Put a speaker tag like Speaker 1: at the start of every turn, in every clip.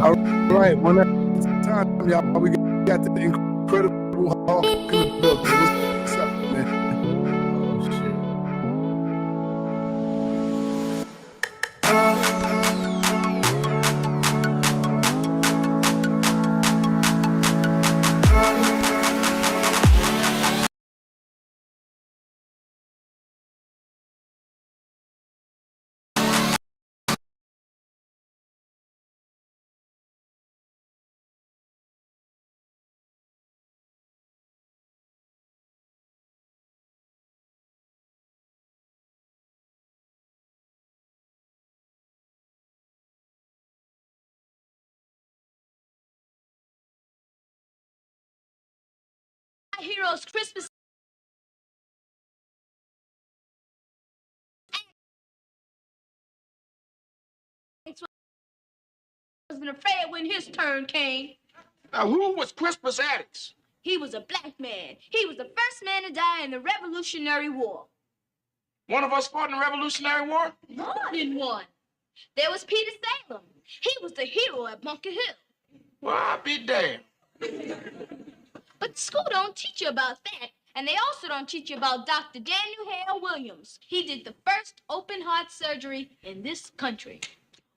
Speaker 1: All right, one at a time, y'all. We got the incredible Hulk in the building. What's up, man?
Speaker 2: Oh, shit.
Speaker 3: Heroes Christmas wasn't afraid when his turn came.
Speaker 4: Now, who was Crispus Attucks?
Speaker 3: He was a black man. He was the first man to die in the Revolutionary War.
Speaker 4: One of us fought in the Revolutionary War?
Speaker 3: More than one. There was Peter Salem. He was the hero at Bunker Hill.
Speaker 4: Well, I'll be damned.
Speaker 3: But school don't teach you about that. And they also don't teach you about Dr. Daniel Hale Williams. He did the first open heart surgery in this country.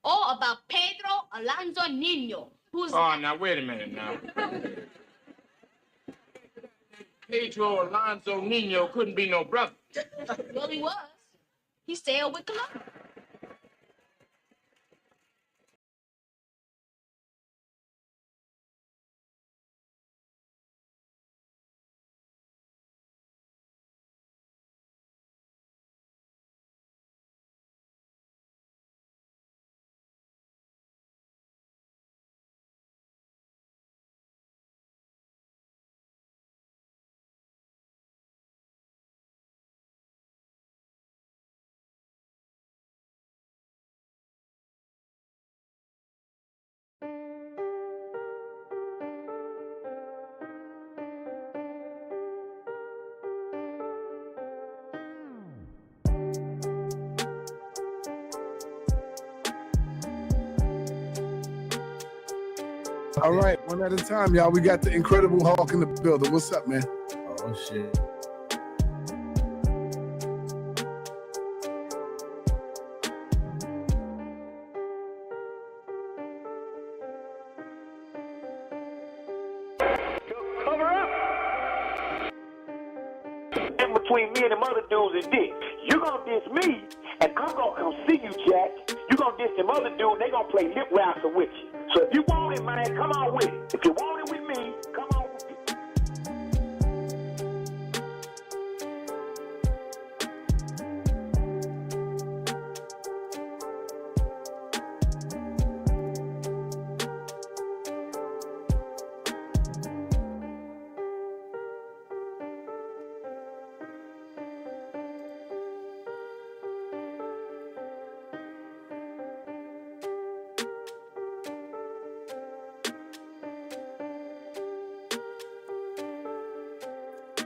Speaker 3: Or about Pedro Alonso Nino, who's...
Speaker 4: Oh, now, wait a minute now. Pedro Alonso Nino couldn't be no brother.
Speaker 3: Well, he was. He sailed with Columbus.
Speaker 1: All right, one at a time, y'all. We got the incredible Hulk in the building. What's up, man?
Speaker 2: Oh, shit.
Speaker 5: Cover up. In between me and them other dudes is this. You gonna diss me, and I'm gonna come see you, Jack. You gonna diss them other dudes, they gonna play lip wrestling with you. So if you want it, man, come on with it. If you want it with me, come on with it.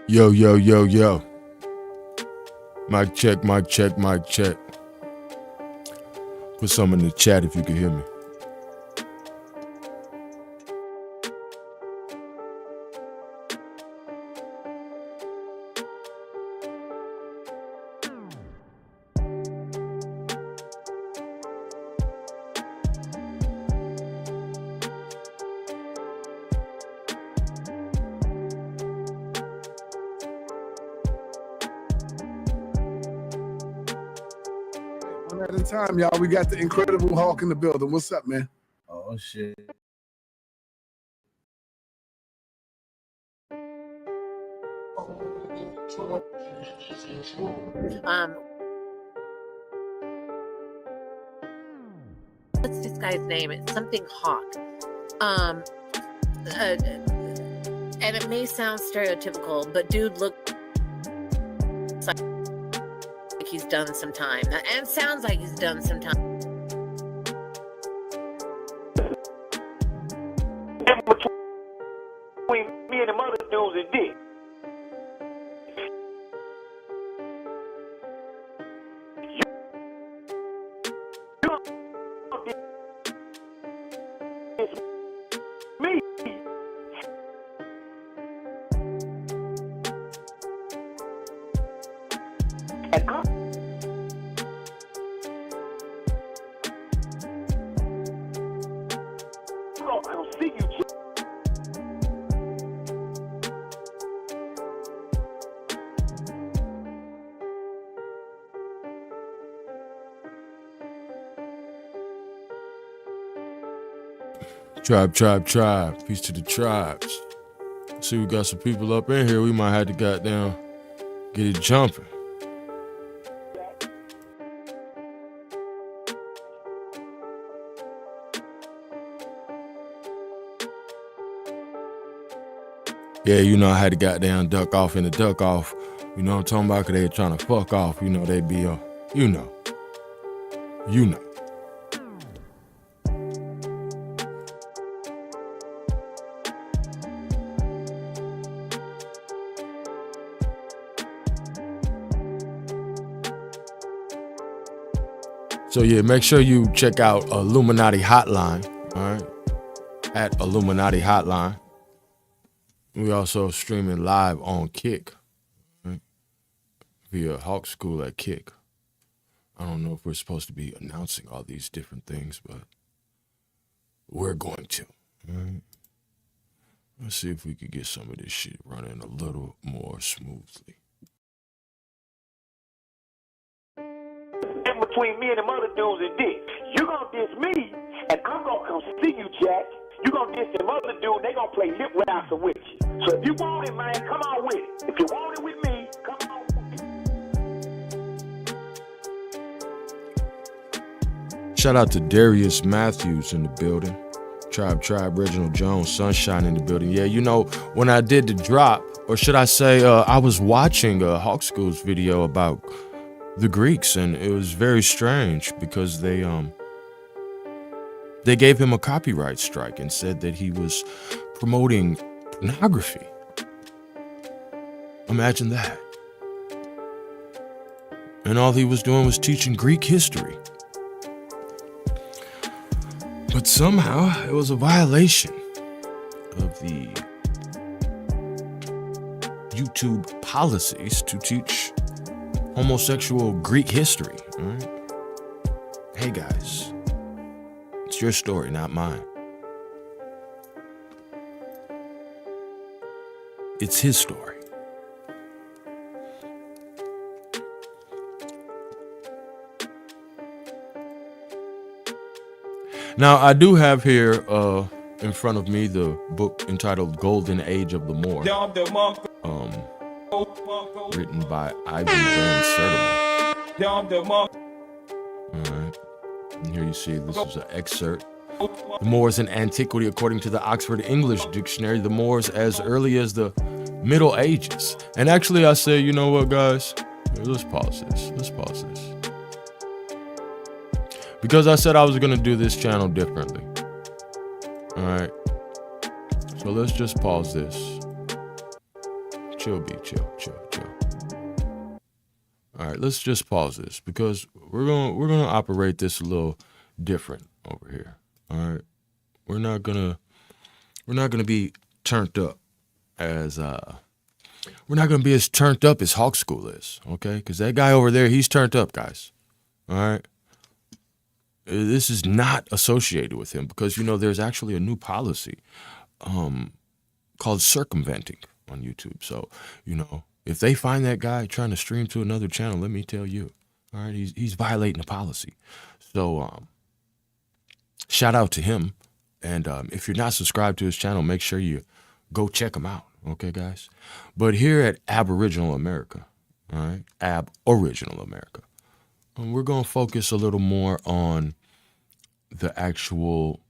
Speaker 6: Yo, yo, yo, yo. Mic check, mic check, mic check. Put some in the chat if you can hear me.
Speaker 1: One at a time, y'all. We got the incredible Hulk in the building. What's up, man?
Speaker 2: Oh, shit.
Speaker 7: What's this guy's name? It's something Hawk. And it may sound stereotypical, but dude looks like he's done some time. And sounds like he's done some time.
Speaker 5: In between me and them other dudes is this. You gonna diss and I'm gonna come see you, Jack.
Speaker 6: Tribe, tribe, tribe. Peace to the tribes. See, we got some people up in here. We might have to goddamn get it jumping. Yeah, you know, I had to goddamn duck off in the duck off. You know what I'm talking about? Because they trying to fuck off. You know, they be, you know. You know. So yeah, make sure you check out Illuminati Hotline, all right? At Illuminati Hotline. We also streaming live on Kick, right? Via Hawk School at Kick. I don't know if we're supposed to be announcing all these different things, but we're going to, all right? Let's see if we could get some of this shit running a little more smoothly.
Speaker 5: In between me and them other dudes is this. You gonna diss me, and I'm gonna come see you, Jack. You gonna diss them other dudes, they gonna play lip wraps with you. So if you want it, man, come on with it. If you want it with me, come on with it.
Speaker 6: Shout out to Darius Matthews in the building. Tribe, Reginald Jones, Sunshine in the building. Yeah, you know, when I did the drop, or should I say, I was watching Hawk School's video about the Greeks, and it was very strange because they gave him a copyright strike and said that he was promoting pornography. Imagine that. And all he was doing was teaching Greek history. But somehow it was a violation of the YouTube policies to teach homosexual Greek history. All right? Hey guys, it's your story, not mine. It's his story. Now, I do have here in front of me the book entitled Golden Age of the Moor, written by Ivan Van Sertima. All right. And here you see this is an excerpt. The Moors in Antiquity, according to the Oxford English Dictionary, the Moors as early as the Middle Ages. And actually, I say, you know what, guys? Let's pause this. Because I said I was going to do this channel differently. All right. So let's just pause this. Chill. All right, let's just pause this because we're gonna operate this a little different over here. All right. We're not gonna be turned up as we're not gonna be as turned up as Hawk School is, okay? Because that guy over there, he's turned up, guys. All right. This is not associated with him because, you know, there's actually a new policy called circumventing on YouTube. So, you know, if they find that guy trying to stream to another channel, let me tell you, all right, he's violating the policy. So shout out to him. And if you're not subscribed to his channel, make sure you go check him out. Okay, guys? But here at Aboriginal America, all right, Aboriginal America, we're going to focus a little more on the actual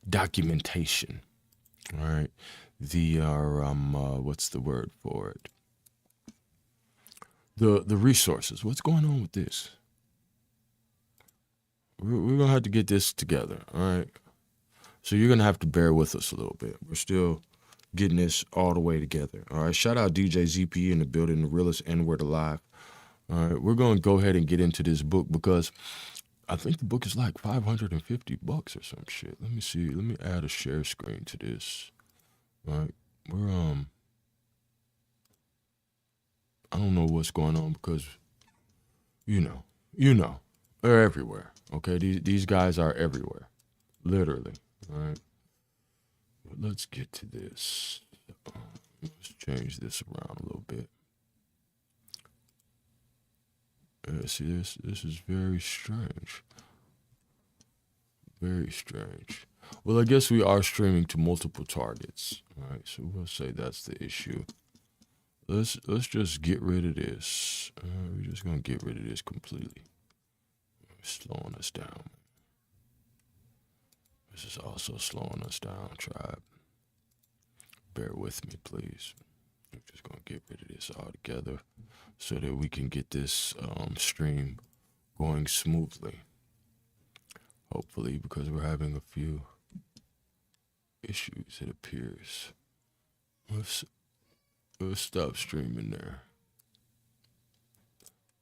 Speaker 6: documentation, all right? The, what's the word for it? The resources. What's going on with this? We're going to have to get this together, all right? So you're going to have to bear with us a little bit. We're still getting this all the way together, all right? Shout out DJ ZP in the building, the realest N-word alive. All right, we're going to go ahead and get into this book because I think the book is like $550 or some shit. Let me see. Let me add a share screen to this. All right, I'm don't know what's going on because, you know, they're everywhere. Okay, these guys are everywhere, literally. All right. But let's get to this. Let's change this around a little bit. See, this is very strange. Very strange. Well, I guess we are streaming to multiple targets. All right, so we'll say that's the issue. Let's just get rid of this. We're just gonna get rid of this completely. It's slowing us down. This is also slowing us down, tribe. Bear with me, please. I'm just gonna get rid of this altogether so that we can get this stream going smoothly. Hopefully, because we're having a few issues, it appears. Let's stop streaming there.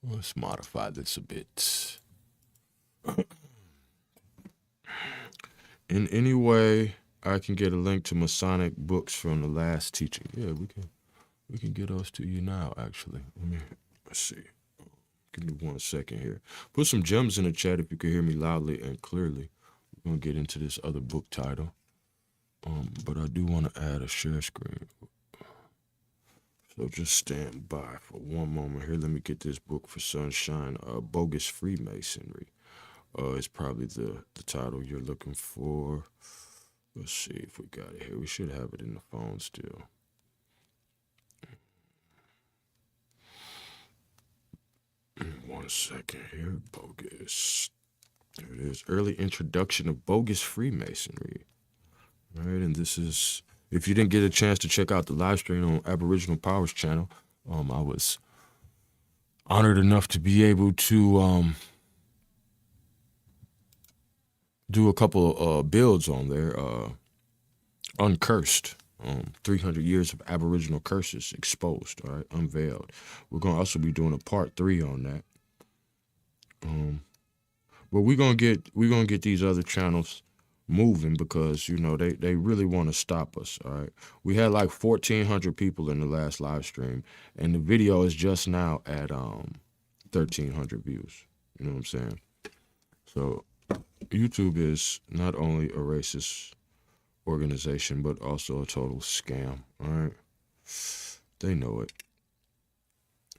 Speaker 6: Let's modify this a bit. In any way I can get a link to Masonic books from the last teaching. Yeah, we can get those to you now, actually. Let's see. Give me 1 second here. Put some gems in the chat if you can hear me loudly and clearly. We're gonna get into this other book title. But I do want to add a share screen. So just stand by for one moment here. Let me get this book for Sunshine. Bogus Freemasonry. It's probably the title you're looking for. Let's see if we got it here. We should have it in the phone still. One second here. Bogus. There it is. Early introduction of bogus Freemasonry. All right, and this is, if you didn't get a chance to check out the live stream on Aboriginal Powers channel, I was honored enough to be able to do a couple builds on there, uncursed, 300 years of Aboriginal curses exposed, all right, unveiled. We're going to also be doing a part 3 on that. But we're gonna get these other channels moving because, you know, they really want to stop us, all right? We had like 1,400 people in the last live stream, and the video is just now at 1,300 views. You know what I'm saying? So YouTube is not only a racist organization, but also a total scam, all right? They know it.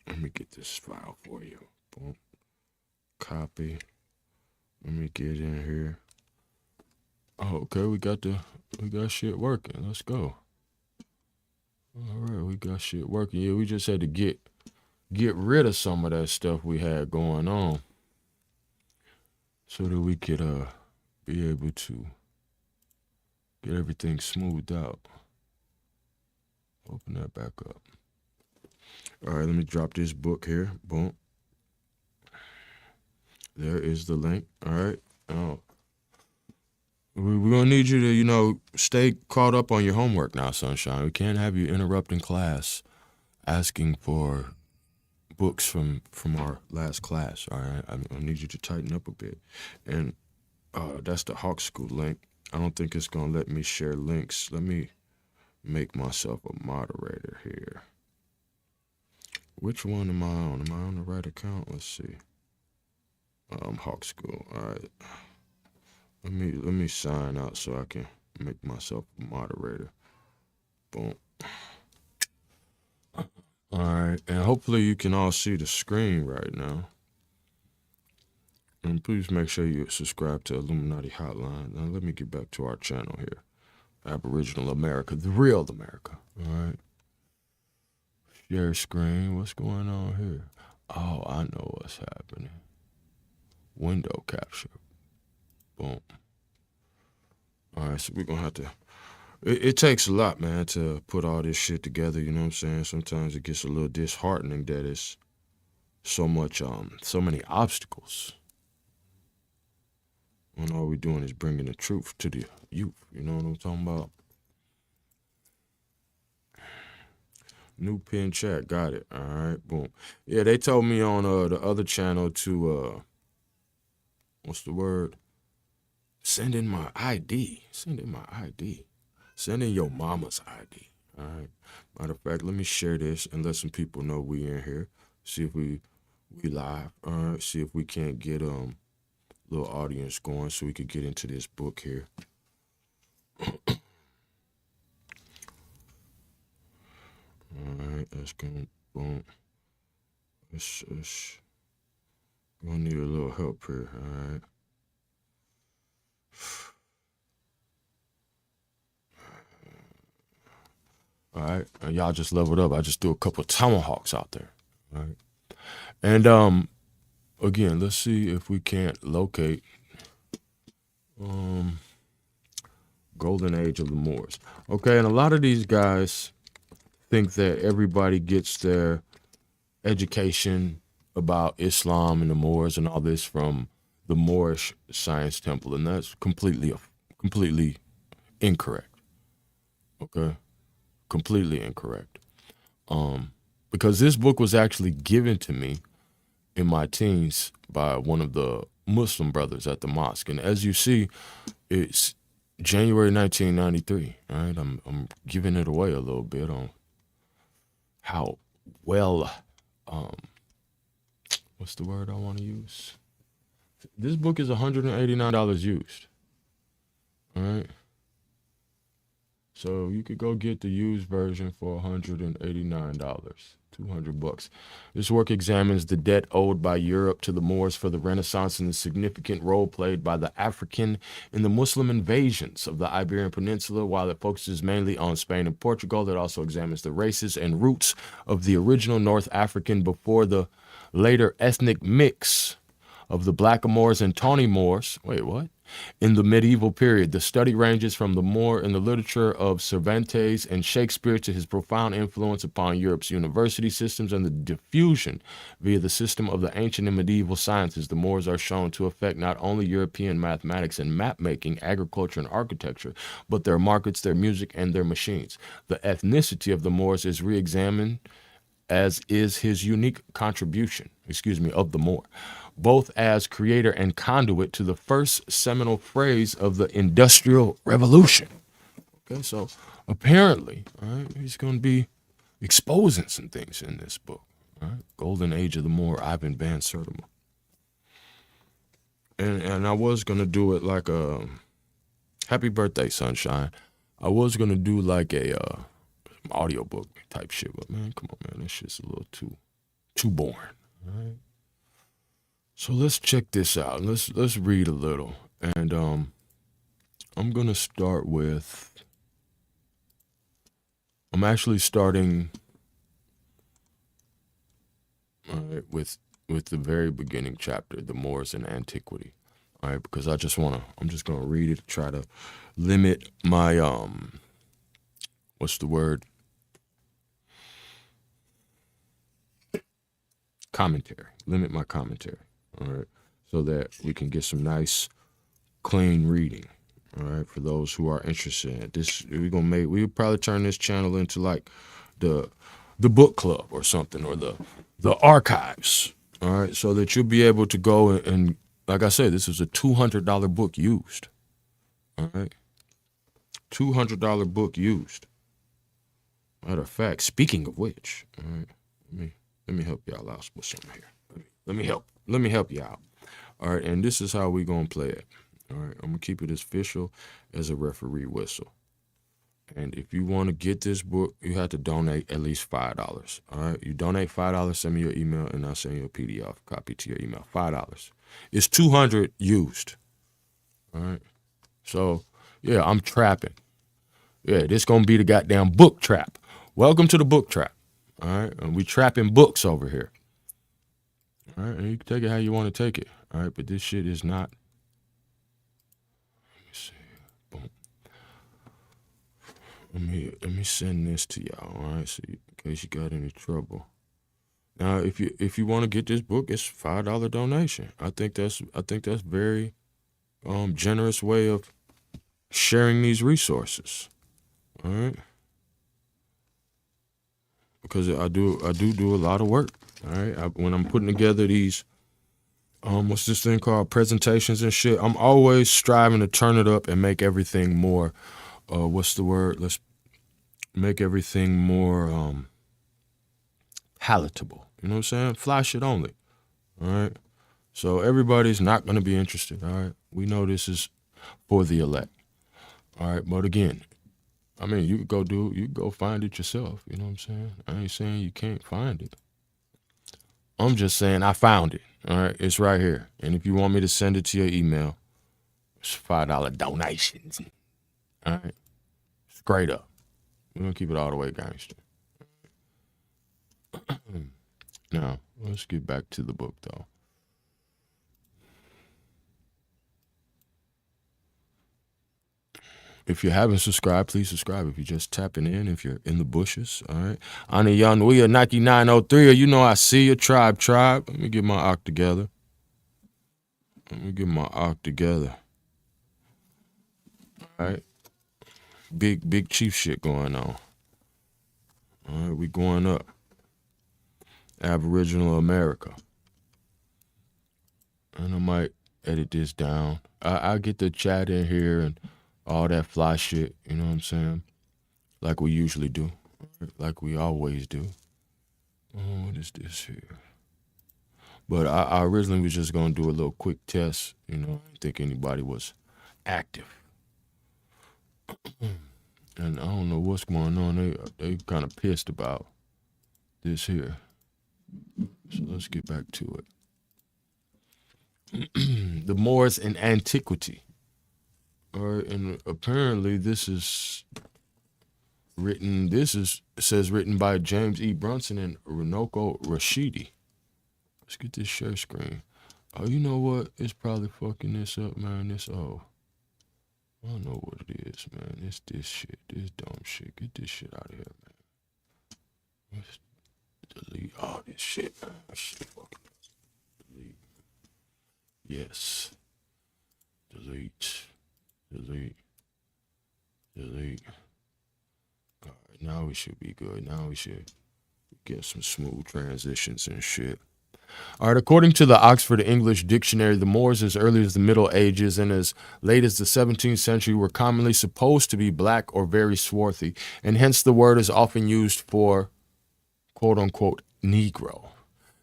Speaker 6: Let me get this file for you. Boom. Copy. Let me get in here. Oh, okay, we got shit working. Let's go. All right, we got shit working. Yeah, we just had to get rid of some of that stuff we had going on so that we could be able to get everything smoothed out. Open that back up. All right, let me drop this book here. Boom. There is the link. All right. Oh. We're going to need you to, you know, stay caught up on your homework now, Sunshine. We can't have you interrupting class asking for books from our last class, all right? I need you to tighten up a bit. And that's the Hawk School link. I don't think it's going to let me share links. Let me make myself a moderator here. Which one am I on? Am I on the right account? Let's see. Hawk School. All right. Let me sign out so I can make myself a moderator. Boom. All right, and hopefully you can all see the screen right now. And please make sure you subscribe to Illuminati Hotline. Now let me get back to our channel here. Aboriginal America, the real America. All right. Share screen. What's going on here? Oh, I know what's happening. Window capture. Boom. All right, so we're going to have to, it takes a lot, man, to put all this shit together, you know what I'm saying? Sometimes it gets a little disheartening that it's so much, so many obstacles when all we're doing is bringing the truth to the youth, you know what I'm talking about? New pin chat, got it, all right, boom. Yeah, they told me on the other channel to, what's the word? Send in my ID. Send in my ID. Send in your mama's ID. All right. Matter of fact, let me share this and let some people know we in here. See if we live. All right. See if we can't get little audience going so we could get into this book here. All right. That's gonna boom. It's gonna need a little help here. All right. All right, and y'all just leveled up. I just threw a couple of tomahawks out there. All right, and again, let's see if we can't locate Golden Age of the Moors. Okay, and a lot of these guys think that everybody gets their education about Islam and the Moors and all this from the Moorish Science Temple, and that's completely incorrect. Okay. Completely incorrect. Because this book was actually given to me in my teens by one of the Muslim brothers at the mosque. And as you see, it's January 1993. All right, I'm giving it away a little bit on how well, what's the word I want to use? This book is $189 used. All right. So you could go get the used version for $189, $200. This work examines the debt owed by Europe to the Moors for the Renaissance and the significant role played by the African in the Muslim invasions of the Iberian Peninsula. While it focuses mainly on Spain and Portugal, it also examines the races and roots of the original North African before the later ethnic mix of the Blackamoors and Tawny Moors. Wait, what? In the medieval period, the study ranges from the Moor in the literature of Cervantes and Shakespeare to his profound influence upon Europe's university systems and the diffusion via the system of the ancient and medieval sciences. The Moors are shown to affect not only European mathematics and map-making, agriculture, and architecture, but their markets, their music, and their machines. The ethnicity of the Moors is re-examined, as is his unique contribution, of the Moor, both as creator and conduit to the first seminal phase of the Industrial Revolution. Okay, so apparently, all right, he's going to be exposing some things in this book. All right, Golden Age of the Moor, Ivan Van Sertima. And I was going to do it like a happy birthday, sunshine. I was going to do like a audiobook type shit, but man, come on, man, this shit's a little too boring. All right. So let's check this out. Let's read a little, and I'm gonna start with. I'm actually starting with the very beginning chapter, the Moors in Antiquity. All right, because I'm just gonna read it. Try to limit my what's the word? Commentary. Limit my commentary. All right, so that we can get some nice, clean reading. All right, for those who are interested in it. This we'll probably turn this channel into like the book club or something, or the archives. All right, so that you'll be able to go and like I said, this is a $200 book used. All right, $200 book used. Matter of fact, speaking of which, all right, let me help y'all out with something here. Let me help you out. All right, and this is how we gonna play it. All right, I'm gonna keep it as official as a referee whistle. And if you want to get this book, you have to donate at least $5. All right, you donate $5, send me your email, and I'll send you a PDF copy to your email. $5. It's 200 used. All right, so yeah, I'm trapping. Yeah, this gonna be the goddamn book trap. Welcome to the book trap. All right, and we trapping books over here. All right, and you can take it how you want to take it. All right, but this shit is not. Let me see. Boom. Let me send this to y'all. All right, so in case you got any trouble. Now, if you want to get this book, it's $5 donation. I think that's very generous way of sharing these resources. All right, because I do a lot of work. All right, when I'm putting together these, what's this thing called, presentations and shit, I'm always striving to turn it up and make everything more, what's the word? make everything more palatable. You know what I'm saying? Fly shit only. All right. So everybody's not going to be interested. All right. We know this is for the elect. All right. But again, I mean, you could go find it yourself. You know what I'm saying? I ain't saying you can't find it. I'm just saying I found it. All right. It's right here. And if you want me to send it to your email, it's $5 donations. All right. Straight up. We're going to keep it all the way gangster. Now, let's get back to the book, though. If you haven't subscribed, please subscribe. If you're just tapping in, if you're in the bushes, all right. Ana Young, we are Nike 903, or you know I see you, tribe. Let me get my oct together. All right. Big chief shit going on. All right, we going up. Aboriginal America. And I might edit this down. I'll get the chat in here and all that fly shit, you know what I'm saying? Like we usually do. Like we always do. Oh, what is this here? But I originally was just going to do a little quick test. You know, I didn't think anybody was active. And I don't know what's going on. They kind of pissed about this here. So let's get back to it. The Moors in Antiquity. All right, and apparently this is written by James E. Brunson and Runoko Rashidi. Let's get this share screen. Oh, you know what? It's probably fucking this up, man. I don't know what it is, man. It's this shit. This dumb shit. Get this shit out of here, man. Let's delete all this shit, man. Shit, fucking delete. Yes. Delete. All right, now we should be good. Now we should get some smooth transitions and shit. All right, according to the Oxford English Dictionary, the Moors as early as the Middle Ages and as late as the 17th century were commonly supposed to be black or very swarthy, and hence the word is often used for quote-unquote Negro.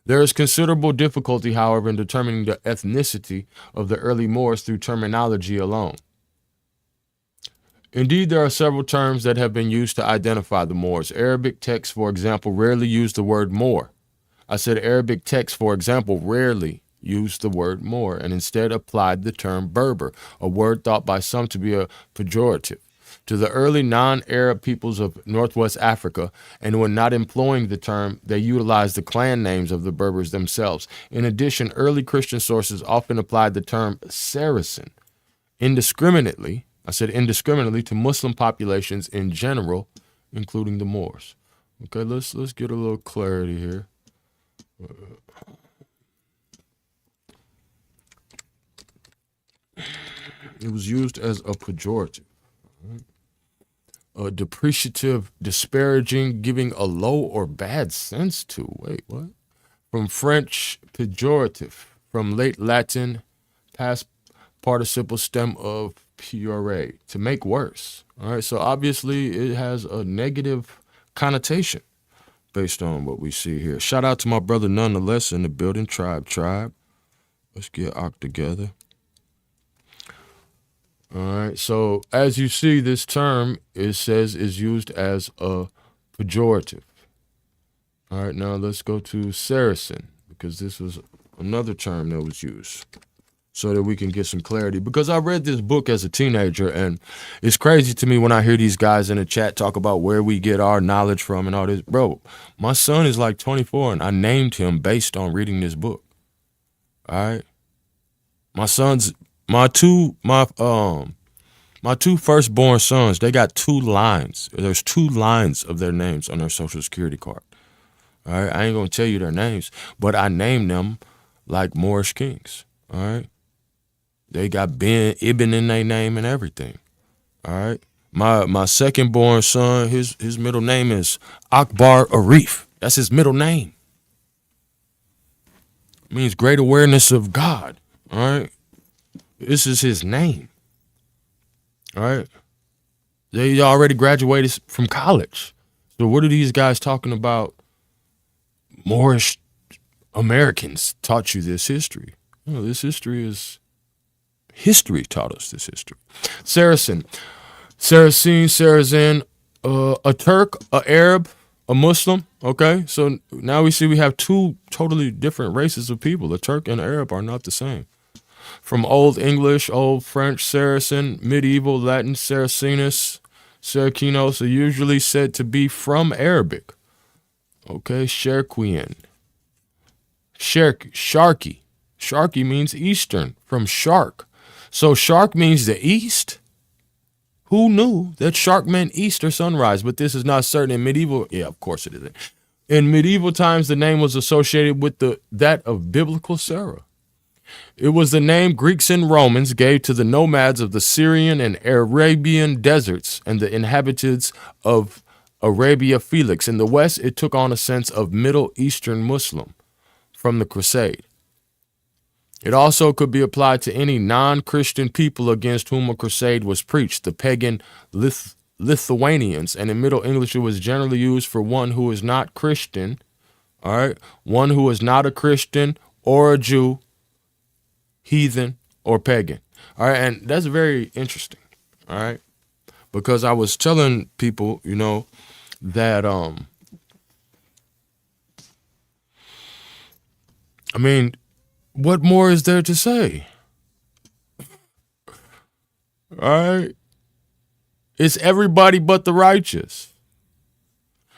Speaker 6: There is considerable difficulty, however, in determining the ethnicity of the early Moors through terminology alone. Indeed, there are several terms that have been used to identify the Moors. Arabic texts, for example, rarely use the word Moor. I said Arabic texts, for example, rarely use the word Moor and instead applied the term Berber, a word thought by some to be a pejorative, to the early non-Arab peoples of Northwest Africa, and when not employing the term, they utilized the clan names of the Berbers themselves. In addition, early Christian sources often applied the term Saracen indiscriminately to Muslim populations in general, including the Moors. Okay, let's get a little clarity here. It was used as a pejorative, a depreciative, disparaging, giving a low or bad sense to. Wait, what? From French, pejorative. From late Latin, past participle stem of pure, to make worse. All right, so obviously it has a negative connotation based on what we see here. Shout out to my brother nonetheless in the building, tribe. Let's get oct together. All right, so as you see, this term, it says, is used as a pejorative. All right, now let's go to Saracen, because this was another term that was used, so that we can get some clarity. Because I read this book as a teenager, and it's crazy to me when I hear these guys in the chat talk about where we get our knowledge from and all this. Bro, my son is like 24, and I named him based on reading this book. All right? My two firstborn sons, they got 2 lines. There's 2 lines of their names on their social security card. All right? I ain't going to tell you their names, but I named them like Moorish kings. All right? They got Ben Ibn in their name and everything. All right. My second born son, his middle name is Akbar Arif. That's his middle name. It means great awareness of God. All right. This is his name. All right. They already graduated from college. So what are these guys talking about? Moorish Americans taught you this history. No, this history is history taught us this history. Saracen, a Turk, a Arab, a Muslim. Okay, so now we see we have two totally different races of people. A Turk and an Arab are not the same. From Old English, Old French, Saracen, medieval Latin, Saracenus, Sarakinos are usually said to be from Arabic. Okay, Sharkian. Sharky. Sharky means Eastern, from shark. So shark means the East? Who knew that shark meant East or sunrise? But this is not certain in medieval. Yeah, of course it isn't. In medieval times, the name was associated with that of biblical Sarah. It was the name Greeks and Romans gave to the nomads of the Syrian and Arabian deserts and the inhabitants of Arabia Felix. In the West, it took on a sense of Middle Eastern Muslim from the Crusade. It also could be applied to any non-Christian people against whom a crusade was preached, the pagan Lithuanians, and in Middle English it was generally used for one who is not Christian, all right, one who is not a Christian or a Jew, heathen, or pagan. All right, and that's very interesting, all right, because I was telling people, that, what more is there to say? All right, it's everybody but the righteous.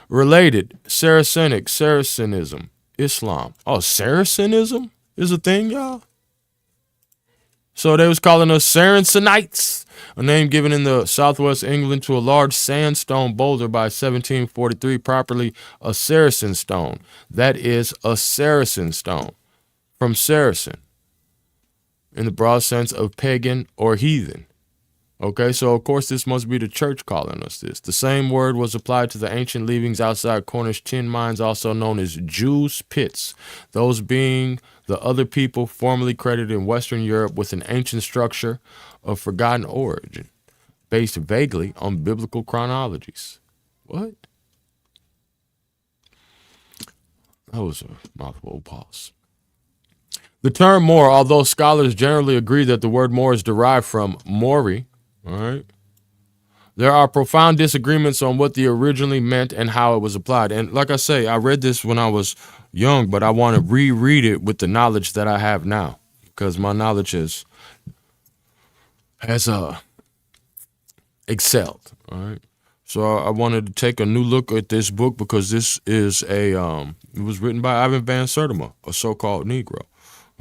Speaker 6: Related, Saracenism, Islam. Oh, Saracenism is a thing, y'all? So they was calling us Saracenites, a name given in the southwest England to a large sandstone boulder by 1743, properly a Saracen stone. That is a Saracen stone, from Saracen, in the broad sense of pagan or heathen. Okay, so of course this must be the church calling us this. The same word was applied to the ancient leavings outside Cornish tin mines, also known as Jews' pits, those being the other people formerly credited in Western Europe with an ancient structure of forgotten origin, based vaguely on biblical chronologies. What? That was a mouthful. Pause. The term Moor, although scholars generally agree that the word Moor is derived from Mori, all right, there are profound disagreements on what the originally meant and how it was applied. And like I say, I read this when I was young, but I want to reread it with the knowledge that I have now, because my knowledge has excelled. All right. So I wanted to take a new look at this book because this is it was written by Ivan Van Sertima, a so-called Negro.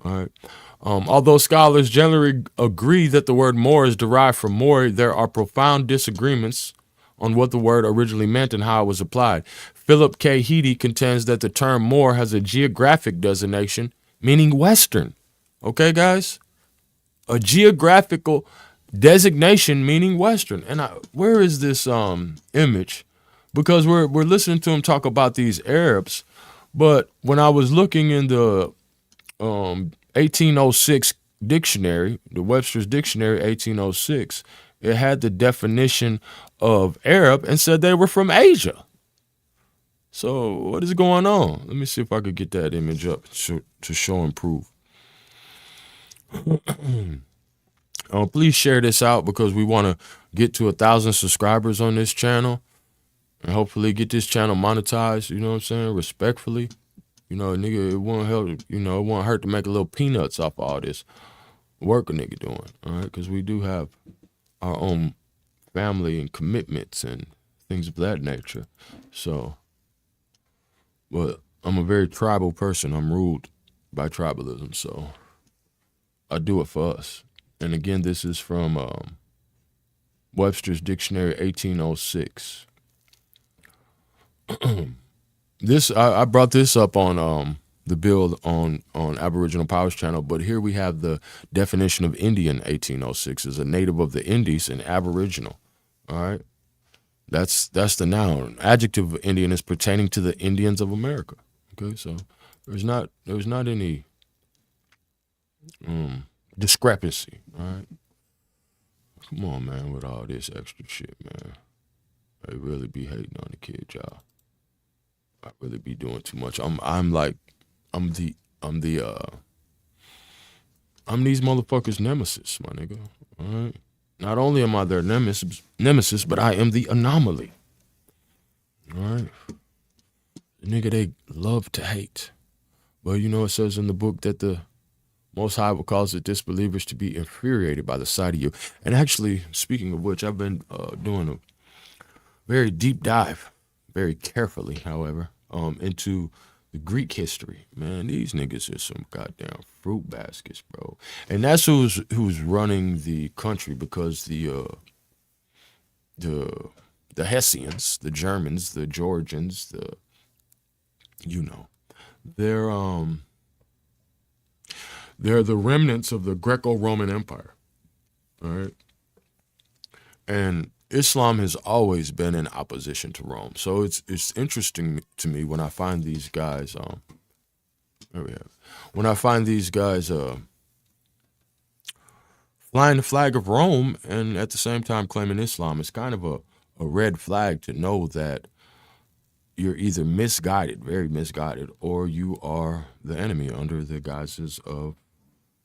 Speaker 6: All right. Although scholars generally agree that the word Moor is derived from Mori, there are profound disagreements on what the word originally meant and how it was applied. Philip K. Heady contends that the term Moor has a geographic designation, meaning Western. Okay, guys? A geographical designation meaning Western. And where is this image? Because we're listening to him talk about these Arabs, but when I was looking in the 1806 dictionary, the Webster's Dictionary 1806, it had the definition of Arab and said they were from Asia. So what is going on? Let me see if I could get that image up to show and prove. Please share this out because we want to get to 1,000 subscribers on this channel and hopefully get this channel monetized, you know what I'm saying, respectfully. Nigga, it won't help, it won't hurt to make a little peanuts off all this work a nigga doing, all right? Because we do have our own family and commitments and things of that nature. So, but I'm a very tribal person. I'm ruled by tribalism, so I do it for us. And again, this is from Webster's Dictionary 1806. I brought this up on the build on Aboriginal Powers channel, but here we have the definition of Indian 1806 as a native of the Indies and Aboriginal. All right, that's the noun. Adjective of Indian is pertaining to the Indians of America. Okay, so there's not any discrepancy. All right, come on, man, with all this extra shit, man. I really be hating on the kid, y'all. I really be doing too much. I'm these motherfuckers' nemesis, my nigga. All right. Not only am I their nemesis, but I am the anomaly. All right. Nigga, they love to hate. But you know, it says in the book that the Most High will cause the disbelievers to be infuriated by the sight of you. And actually, speaking of which, I've been doing a very deep dive, very carefully, however, into the Greek history. Man, these niggas are some goddamn fruit baskets, bro. And that's who's running the country, because the Hessians, the Germans, the Georgians, they're the remnants of the Greco-Roman Empire. All right. And Islam has always been in opposition to Rome. So it's interesting to me when I find these guys flying the flag of Rome and at the same time claiming Islam. It's kind of a red flag to know that you're either misguided, very misguided, or you are the enemy under the guises of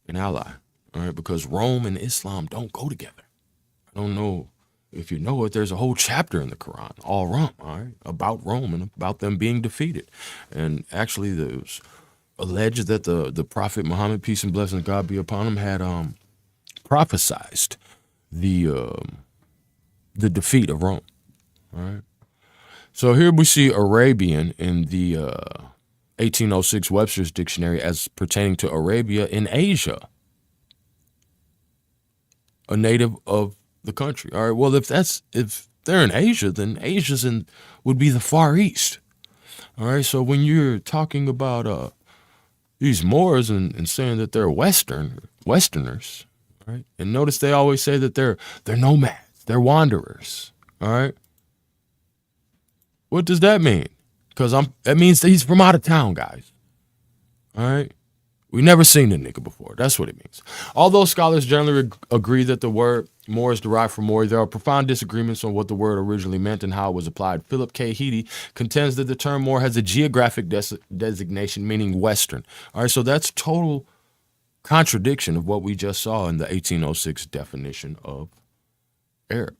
Speaker 6: an ally. All right, because Rome and Islam don't go together. I don't know if you know it. There's a whole chapter in the Quran, all right, about Rome and about them being defeated. And actually, there's alleged that the Prophet Muhammad, peace and blessings of God be upon him, had prophesized the defeat of Rome. All right. So here we see Arabian in the 1806 Webster's Dictionary as pertaining to Arabia in Asia, a native of the country. All right, well, if they're in Asia, then Asia's would be the Far East. All right, so when you're talking about these Moors and saying that they're Westerners, all right, and notice they always say that they're nomads, they're wanderers. All right. What does that mean? Because that means that he's from out of town, guys. All right? We never seen the nigga before. That's what it means. Although scholars generally agree that the word Moor is derived from Maori, there are profound disagreements on what the word originally meant and how it was applied. Philip K. Heady contends that the term Moor has a geographic designation meaning Western. All right, so that's total contradiction of what we just saw in the 1806 definition of Arab.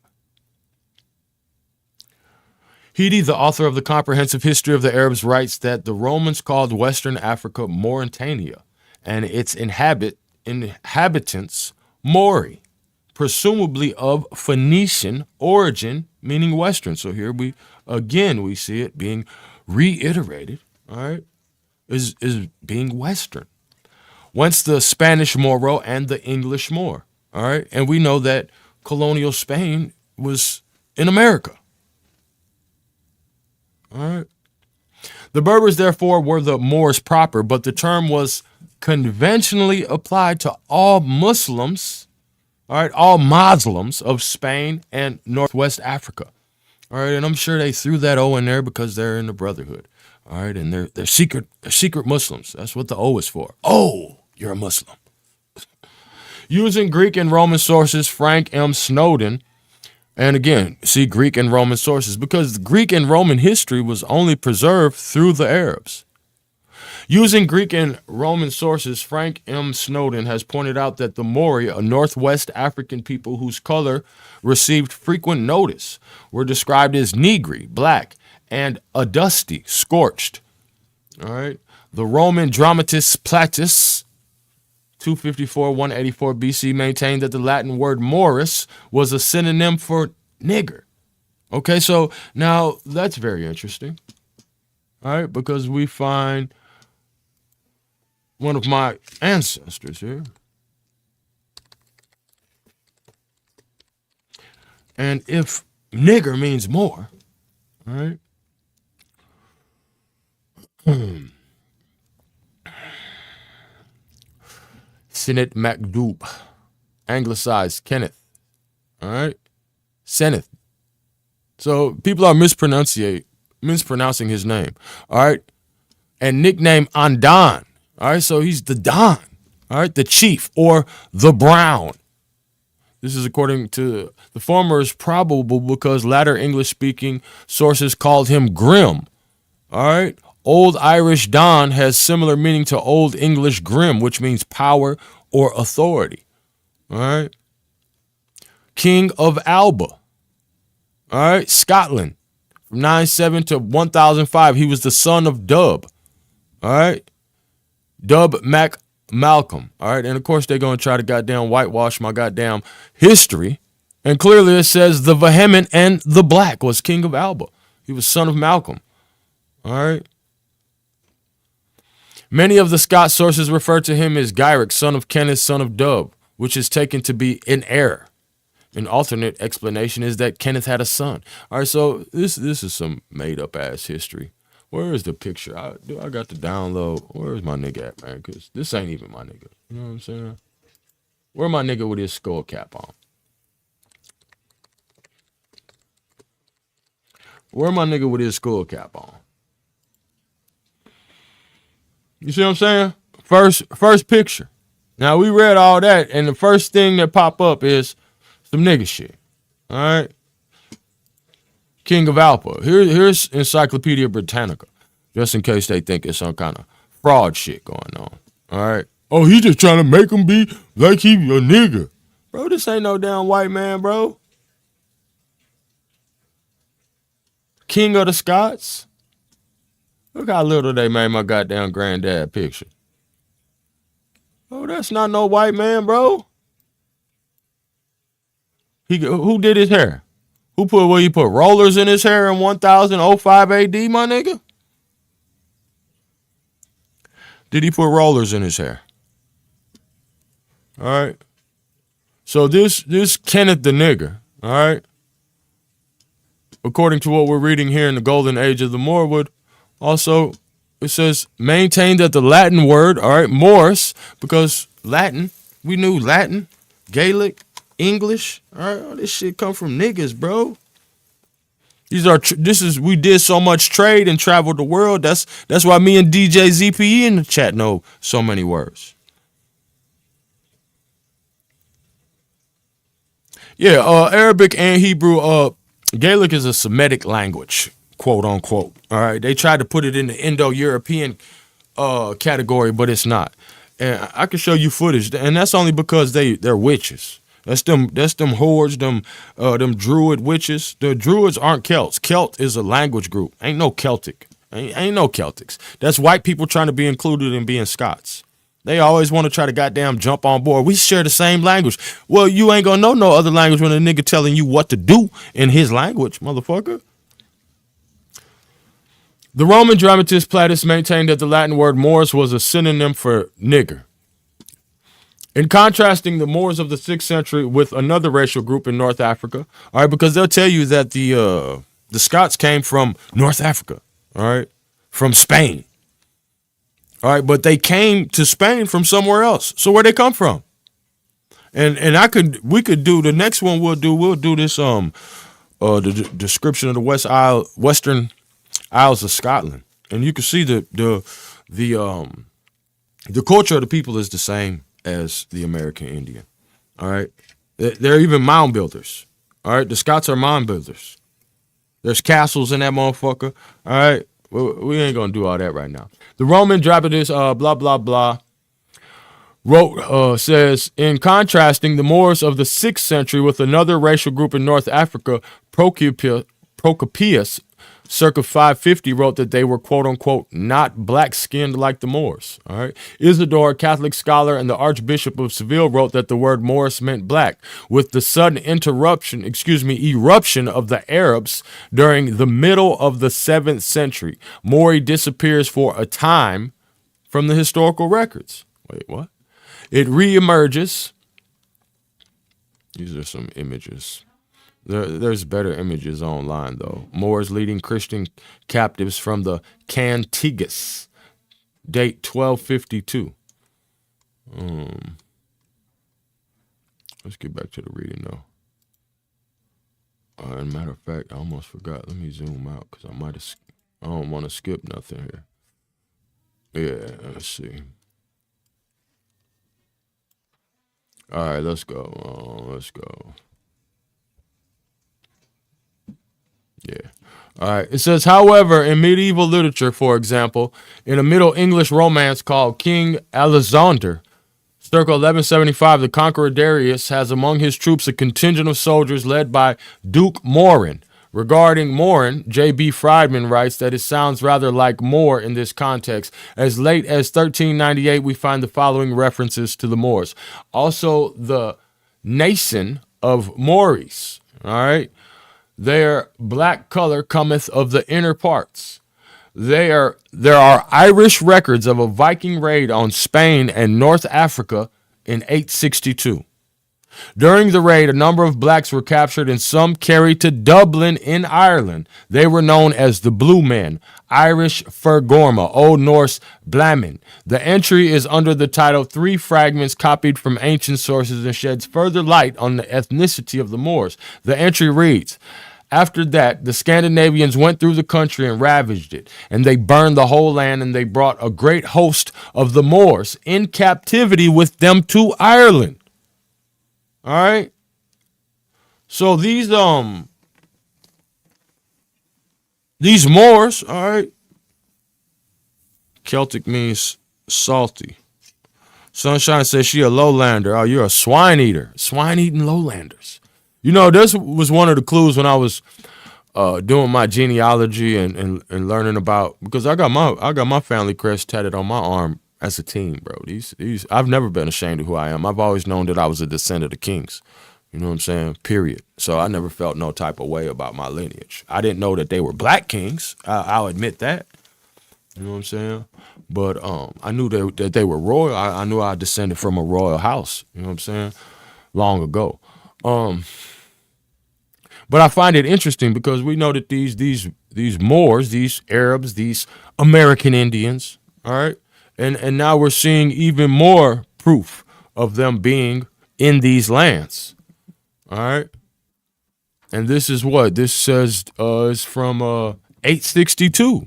Speaker 6: Heady, the author of the Comprehensive History of the Arabs, writes that the Romans called Western Africa Mauritania and its inhabitants Maori, presumably of Phoenician origin, meaning Western. So here we see it being reiterated, all right, is being Western. Whence the Spanish Moro and the English Moor, all right? And we know that colonial Spain was in America. All right. The Berbers, therefore, were the Moors proper, but the term was conventionally applied to all Muslims, all right, all Muslims of Spain and Northwest Africa. All right, and I'm sure they threw that O in there because they're in the Brotherhood. All right, and they're secret Muslims. That's what the O is for. Oh, you're a Muslim. Using Greek and Roman sources, Frank M. Snowden. And again, see Greek and Roman sources, because Greek and Roman history was only preserved through the Arabs. Using Greek and Roman sources, Frank M. Snowden has pointed out that the Maori, a Northwest African people whose color received frequent notice, were described as negri, black, and adusty, scorched. All right. The Roman dramatist Platus, 254-184 BC, maintained that the Latin word moris was a synonym for nigger. Okay, so now that's very interesting. All right, because we find one of my ancestors here. And if nigger means more, all right, Seneth Macdoob, anglicized Kenneth. All right, Seneth. So people are mispronouncing his name. All right, and nickname Andan. All right, so he's the Don. All right, the chief or the Brown. This is according to the former is probable because latter English-speaking sources called him Grim. All right. Old Irish Don has similar meaning to Old English Grim, which means power or authority. All right. King of Alba. All right. Scotland. From 907 to 1005, he was the son of Dub. All right. Dub Mac Malcolm. All right. And of course, they're going to try to goddamn whitewash my goddamn history. And clearly it says the Vehement and the Black was King of Alba. He was son of Malcolm. All right. Many of the Scots sources refer to him as Gyric, son of Kenneth, son of Dub, which is taken to be an error. An alternate explanation is that Kenneth had a son. All right, so this is some made-up ass history. Where is the picture? I got to download. Where is my nigga at, man? Because this ain't even my nigga. You know what I'm saying? Where my nigga with his skull cap on? Where my nigga with his skull cap on? You see what I'm saying? First picture. Now, we read all that, and the first thing that pop up is some nigga shit. All right? King of Alpha. Here's Encyclopedia Britannica, just in case they think it's some kind of fraud shit going on. All right? Oh, he just trying to make him be like he a nigga. Bro, this ain't no damn white man, bro. King of the Scots. Look how little they made my goddamn granddad picture. Oh, that's not no white man, bro. Who did his hair? He put rollers in his hair in 1005 AD, my nigga? Did he put rollers in his hair? All right. So this Kenneth the nigger, all right, according to what we're reading here in the Golden Age of the Moorwood, also it says maintained that the Latin word, all right, Morse, because Latin, we knew Latin, Gaelic, English, all right, all this shit come from niggas, bro. We did so much trade and traveled the world. That's why me and DJ ZPE in the chat know so many words. Yeah, Arabic and Hebrew, Gaelic is a Semitic language, quote unquote. All right, they tried to put it in the Indo-European category, but it's not. And I can show you footage, and that's only because they're witches. That's them whores, them druid witches. The druids aren't Celts. Celt is a language group. Ain't no Celtic. Ain't no Celtics. That's white people trying to be included in being Scots. They always want to try to goddamn jump on board. We share the same language. Well, you ain't gonna know no other language when a nigga telling you what to do in his language, motherfucker. The Roman dramatist Plautus maintained that the Latin word Moors was a synonym for nigger. In contrasting the Moors of the 6th century with another racial group in North Africa, all right, because they'll tell you that the Scots came from North Africa, all right, from Spain, all right, but they came to Spain from somewhere else. So where they come from? And we could do the next one. We'll do this the description of the Western Isles of Scotland, and you can see the culture of the people is the same as the American Indian. All right. They're even mound builders. All right. The Scots are mound builders. There's castles in that motherfucker. All right. We ain't going to do all that right now. The Roman dramatist, blah, blah, blah, wrote, says, in contrasting the Moors of the 6th century with another racial group in North Africa, Procopius, circa 550, wrote that they were, quote unquote, not black-skinned like the Moors. All right. Isidore, a Catholic scholar and the Archbishop of Seville, wrote that the word Moors meant black. With the sudden eruption of the Arabs during the middle of the 7th century, Maori disappears for a time from the historical records. Wait, what? It reemerges. These are some images. There's better images online, though. Moors leading Christian captives from the Cantigas, date 1252. Let's get back to the reading, though. As a matter of fact, I almost forgot. Let me zoom out because I don't want to skip nothing here. Yeah, let's see. All right, let's go. Let's go. Yeah. All right. It says, however, in medieval literature, for example, in a Middle English romance called King Alexander, circa 1175, the conqueror Darius has among his troops a contingent of soldiers led by Duke Morin. Regarding Morin, J.B. Friedman writes that it sounds rather like Moor in this context. As late as 1398, we find the following references to the Moors. Also, the nation of Maurice. All right. Their black color cometh of the inner parts. There are Irish records of a Viking raid on Spain and North Africa in 862. During the raid, a number of blacks were captured and some carried to Dublin in Ireland. They were known as the Blue Men, Irish Fergorma, Old Norse Blamin. The entry is under the title Three Fragments Copied from Ancient Sources and sheds further light on the ethnicity of the Moors. The entry reads, after that, the Scandinavians went through the country and ravaged it, and they burned the whole land, and they brought a great host of the Moors in captivity with them to Ireland. All right. So these Moors, all right. Celtic means salty. Sunshine says she a lowlander. Oh, you're a swine eater. Swine eating lowlanders. You know, this was one of the clues when I was doing my genealogy and learning about, because I got my family crest tatted on my arm as a teen, bro. These I've never been ashamed of who I am. I've always known that I was a descendant of kings. You know what I'm saying? Period. So I never felt no type of way about my lineage. I didn't know that they were black kings. I'll admit that. You know what I'm saying? But I knew that they were royal. I knew I descended from a royal house. You know what I'm saying? Long ago. But I find it interesting because we know that these Moors, these Arabs, these American Indians, all right, and now we're seeing even more proof of them being in these lands, all right. And this is what this says is from 862.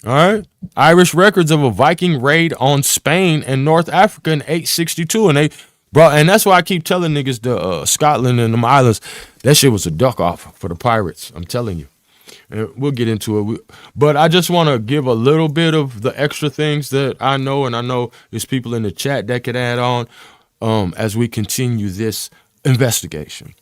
Speaker 6: All right, Irish records of a Viking raid on Spain and North Africa in 862, and they brought, and that's why I keep telling niggas the Scotland and them islands, that shit was a duck off for the pirates. I'm telling you, and we'll get into it. But I just want to give a little bit of the extra things that I know, and I know there's people in the chat that could add on as we continue this investigation.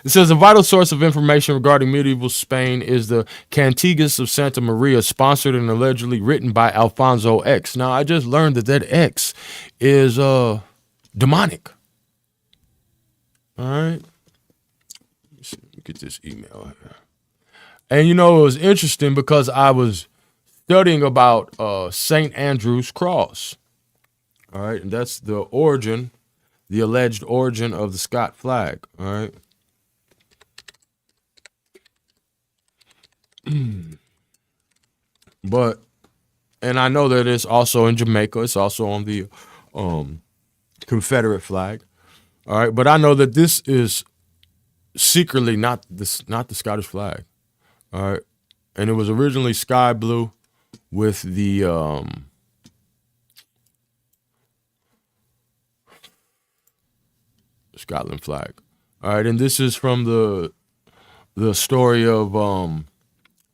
Speaker 6: It says a vital source of information regarding medieval Spain is the Cantigas of Santa Maria, sponsored and allegedly written by Alfonso X. Now, I just learned that X is demonic. All right. Let's see, let me get this email here. And you know, it was interesting because I was studying about St. Andrew's Cross. All right. And that's the origin, the alleged origin of the Scot flag. All right. But, and I know that it's also in Jamaica. It's also on the Confederate flag. All right, but I know that this is secretly not the Scottish flag. All right, and it was originally sky blue with the Scotland flag. All right, and this is from the story of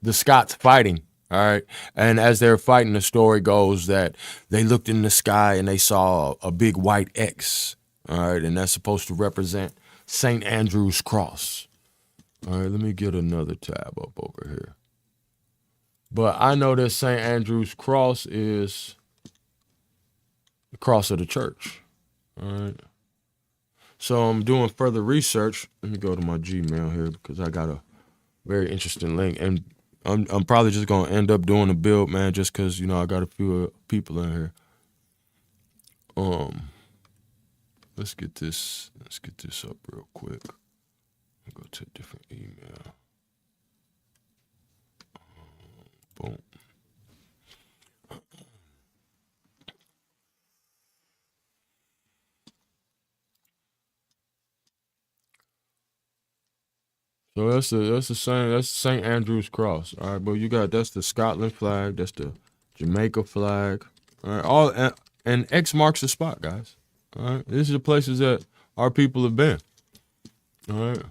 Speaker 6: the Scots fighting. All right. And as they're fighting, the story goes that they looked in the sky and they saw a big white X. All right. And that's supposed to represent St. Andrew's Cross. All right. Let me get another tab up over here. But I know that St. Andrew's Cross is the cross of the church. All right. So I'm doing further research. Let me go to my Gmail here because I got a very interesting link. And I'm probably just gonna end up doing a build, man, just because, you know, I got a few people in here. Let's get this up real quick. I'll go to a different email. Boom. So that's the St. Andrew's Cross. All right, but you got, that's the Scotland flag, that's the Jamaica flag. All right, and X marks the spot, guys. All right, these are the places that our people have been. All right.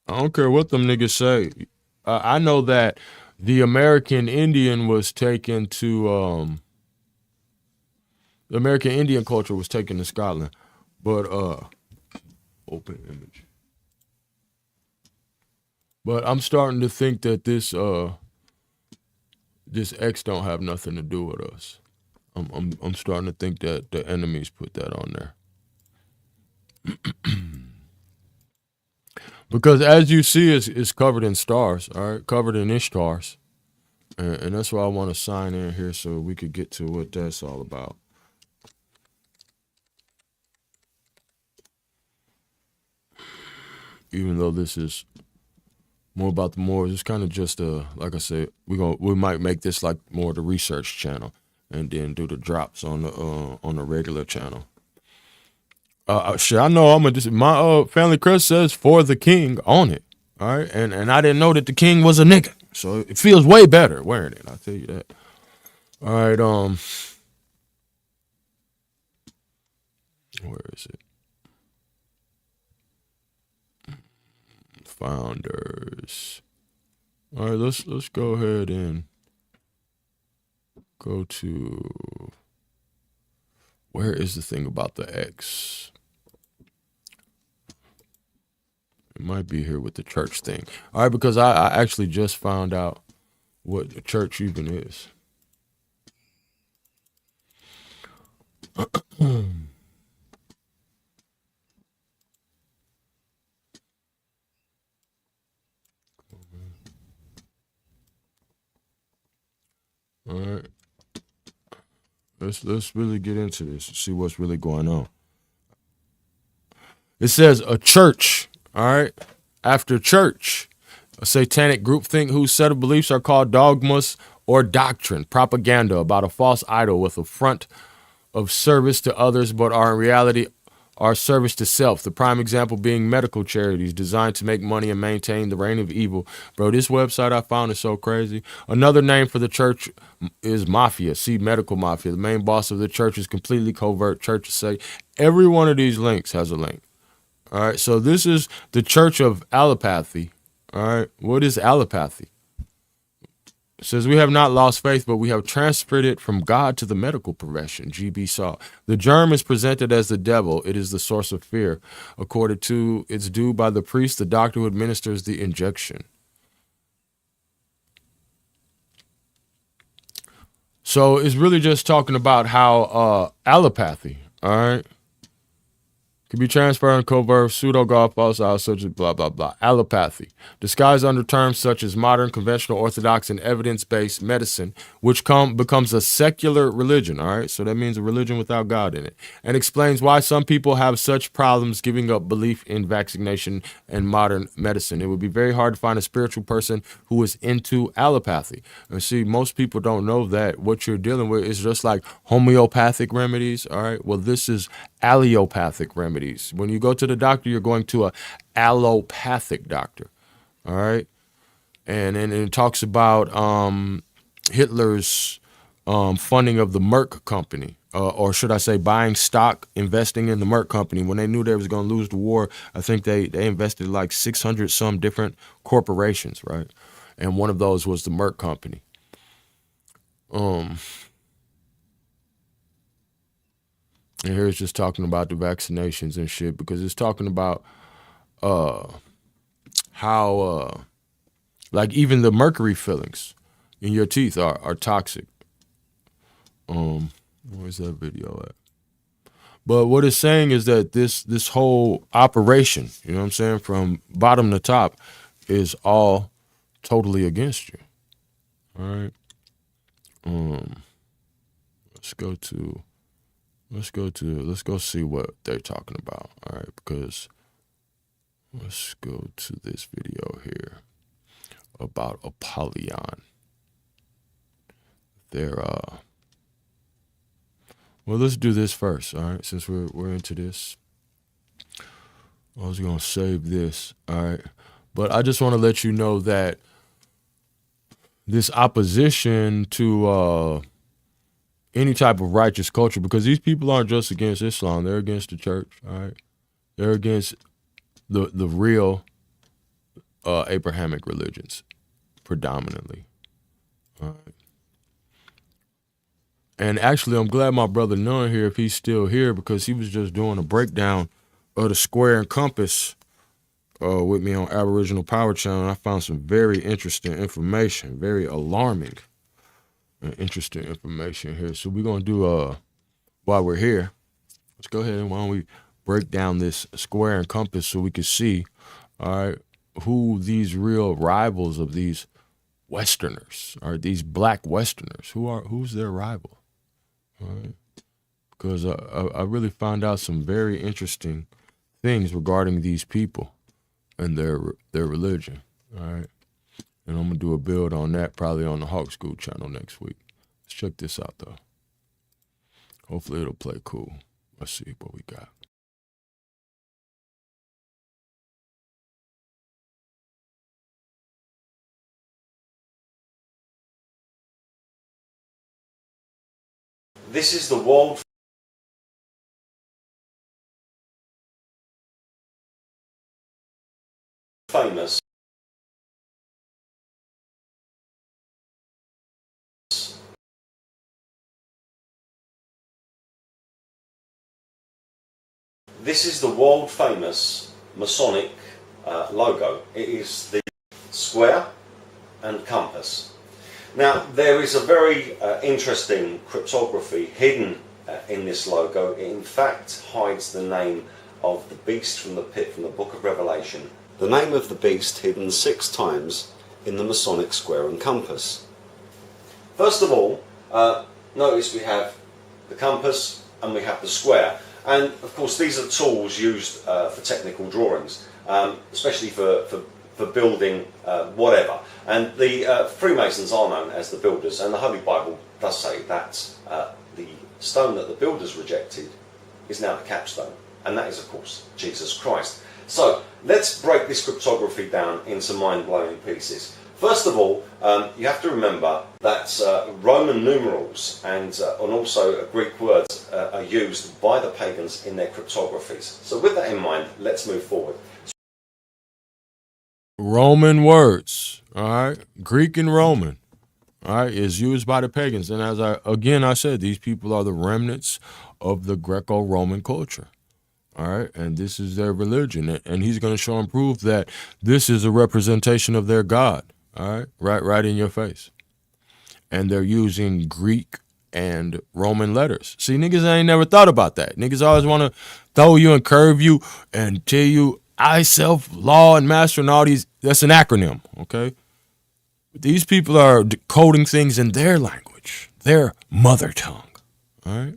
Speaker 6: I don't care what them niggas say. I know that the American Indian was taken to the American Indian culture was taken to Scotland, but open image. But I'm starting to think that this X don't have nothing to do with us. I'm starting to think that the enemies put that on there. Because as you see, it's covered in stars, all right? Covered in Ishtars. And that's why I want to sign in here so we could get to what that's all about. Even though this is more about the Moors, it's kind of just like I said, we might make this like more the research channel, and then do the drops on the regular channel. Shit, I know my family crest says for the king on it. All right. And I didn't know that the king was a nigga. So it feels way better wearing it. I'll tell you that. All right. Where is it? Founders. All right, let's go ahead and go to, where is the thing about the X? It might be here with the church thing. All right, because I actually just found out what the church even is. All right. Let's really get into this and see what's really going on. It says a church, all right, after church, a satanic groupthink whose set of beliefs are called dogmas or doctrine, propaganda about a false idol with a front of service to others, but are in reality are service to self. The prime example being medical charities designed to make money and maintain the reign of evil. Bro, this website I found is so crazy. Another name for the church is mafia. See, medical mafia. The main boss of the church is completely covert. Churches say every one of these links has a link. All right, so this is the Church of Allopathy. All right, what is allopathy? It says, we have not lost faith, but we have transferred it from God to the medical profession. GB Saw. The germ is presented as the devil. It is the source of fear. According to it's due by the priest, the doctor who administers the injection. So it's really just talking about how allopathy, all right, can be transferred in covert, pseudo-God, false out, such as blah, blah, blah. Allopathy, disguised under terms such as modern, conventional, orthodox, and evidence-based medicine, which becomes a secular religion, all right? So that means a religion without God in it, and explains why some people have such problems giving up belief in vaccination and modern medicine. It would be very hard to find a spiritual person who is into allopathy. And see, most people don't know that what you're dealing with is just like homeopathic remedies, all right? Well, this is allopathic remedies. When you go to the doctor, you're going to a allopathic doctor, all right? And it talks about Hitler's funding of the Merck company, or should I say buying stock, investing in the Merck company. When they knew they was going to lose the war, I think they invested like 600 some different corporations, right? And one of those was the Merck company. And here it's just talking about the vaccinations and shit, because it's talking about how like even the mercury fillings in your teeth are toxic. Where's that video at? But what it's saying is that this whole operation, you know what I'm saying, from bottom to top, is all totally against you. All right. Let's go see what they're talking about. All right, because let's go to this video here about Apollyon. Well, let's do this first, all right, since we're into this. I was gonna save this, all right, but I just want to let you know that this opposition to any type of righteous culture, because these people aren't just against Islam. They're against the church, all right? They're against the real Abrahamic religions, predominantly. All right. And actually, I'm glad my brother Nunn here, if he's still here, because he was just doing a breakdown of the square and compass with me on Aboriginal Power Channel. I found some very interesting information, very alarming and interesting information here. So we're going to do, while we're here, let's go ahead and why don't we break down this square and compass so we can see, all right, who these real rivals of these Westerners are, these black Westerners. Who's their rival? All right. Because I really found out some very interesting things regarding these people and their religion. All right. And I'm going to do a build on that probably on the Hawk School channel next week. Let's check this out, though. Hopefully it'll play cool. Let's see what we got.
Speaker 8: This is the world famous Masonic logo. It is the square and compass. Now, there is a very interesting cryptography hidden in this logo. It in fact hides the name of the beast from the pit from the book of Revelation. The name of the beast hidden 6 times in the Masonic square and compass. First of all, notice we have the compass and we have the square. And of course these are tools used for technical drawings, especially for building whatever. And the Freemasons are known as the builders, and the Holy Bible does say that the stone that the builders rejected is now the capstone, and that is of course Jesus Christ. So let's break this cryptography down into mind-blowing pieces. First of all, you have to remember that Roman numerals and also Greek words are used by the pagans in their cryptographies. So with that in mind, let's move forward.
Speaker 6: Roman words, all right, Greek and Roman, all right, is used by the pagans. And as I said, these people are the remnants of the Greco-Roman culture, all right, and this is their religion. And he's going to show and prove that this is a representation of their God, all right, right in your face. And they're using Greek and Roman letters. See, niggas ain't never thought about that. Niggas always want to throw you and curve you and tell you I, self, law, and master, and all these, that's an acronym, okay? These people are decoding things in their language, their mother tongue, all right?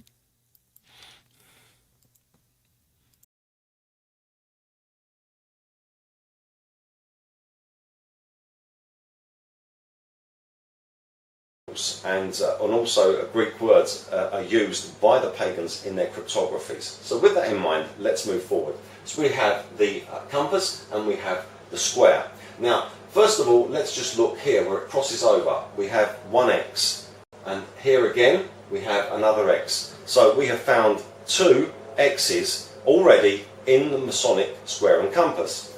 Speaker 8: And also Greek words are used by the pagans in their cryptographies. So with that in mind, let's move forward. So we have the compass and we have the square. Now, first of all, let's just look here where it crosses over. We have one X, and here again we have another X. So we have found 2 X's already in the Masonic square and compass.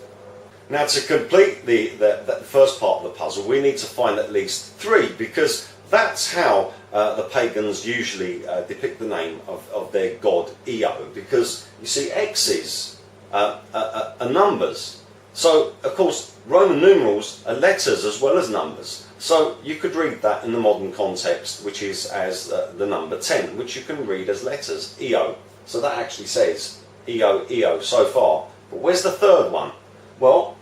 Speaker 8: Now, to complete the first part of the puzzle, we need to find at least 3, because that's how the pagans usually depict the name of their god Io, because you see X's are numbers. So of course Roman numerals are letters as well as numbers. So you could read that in the modern context, which is as the number 10, which you can read as letters, Io. So that actually says Io, Io so far. But where's the third one? Well,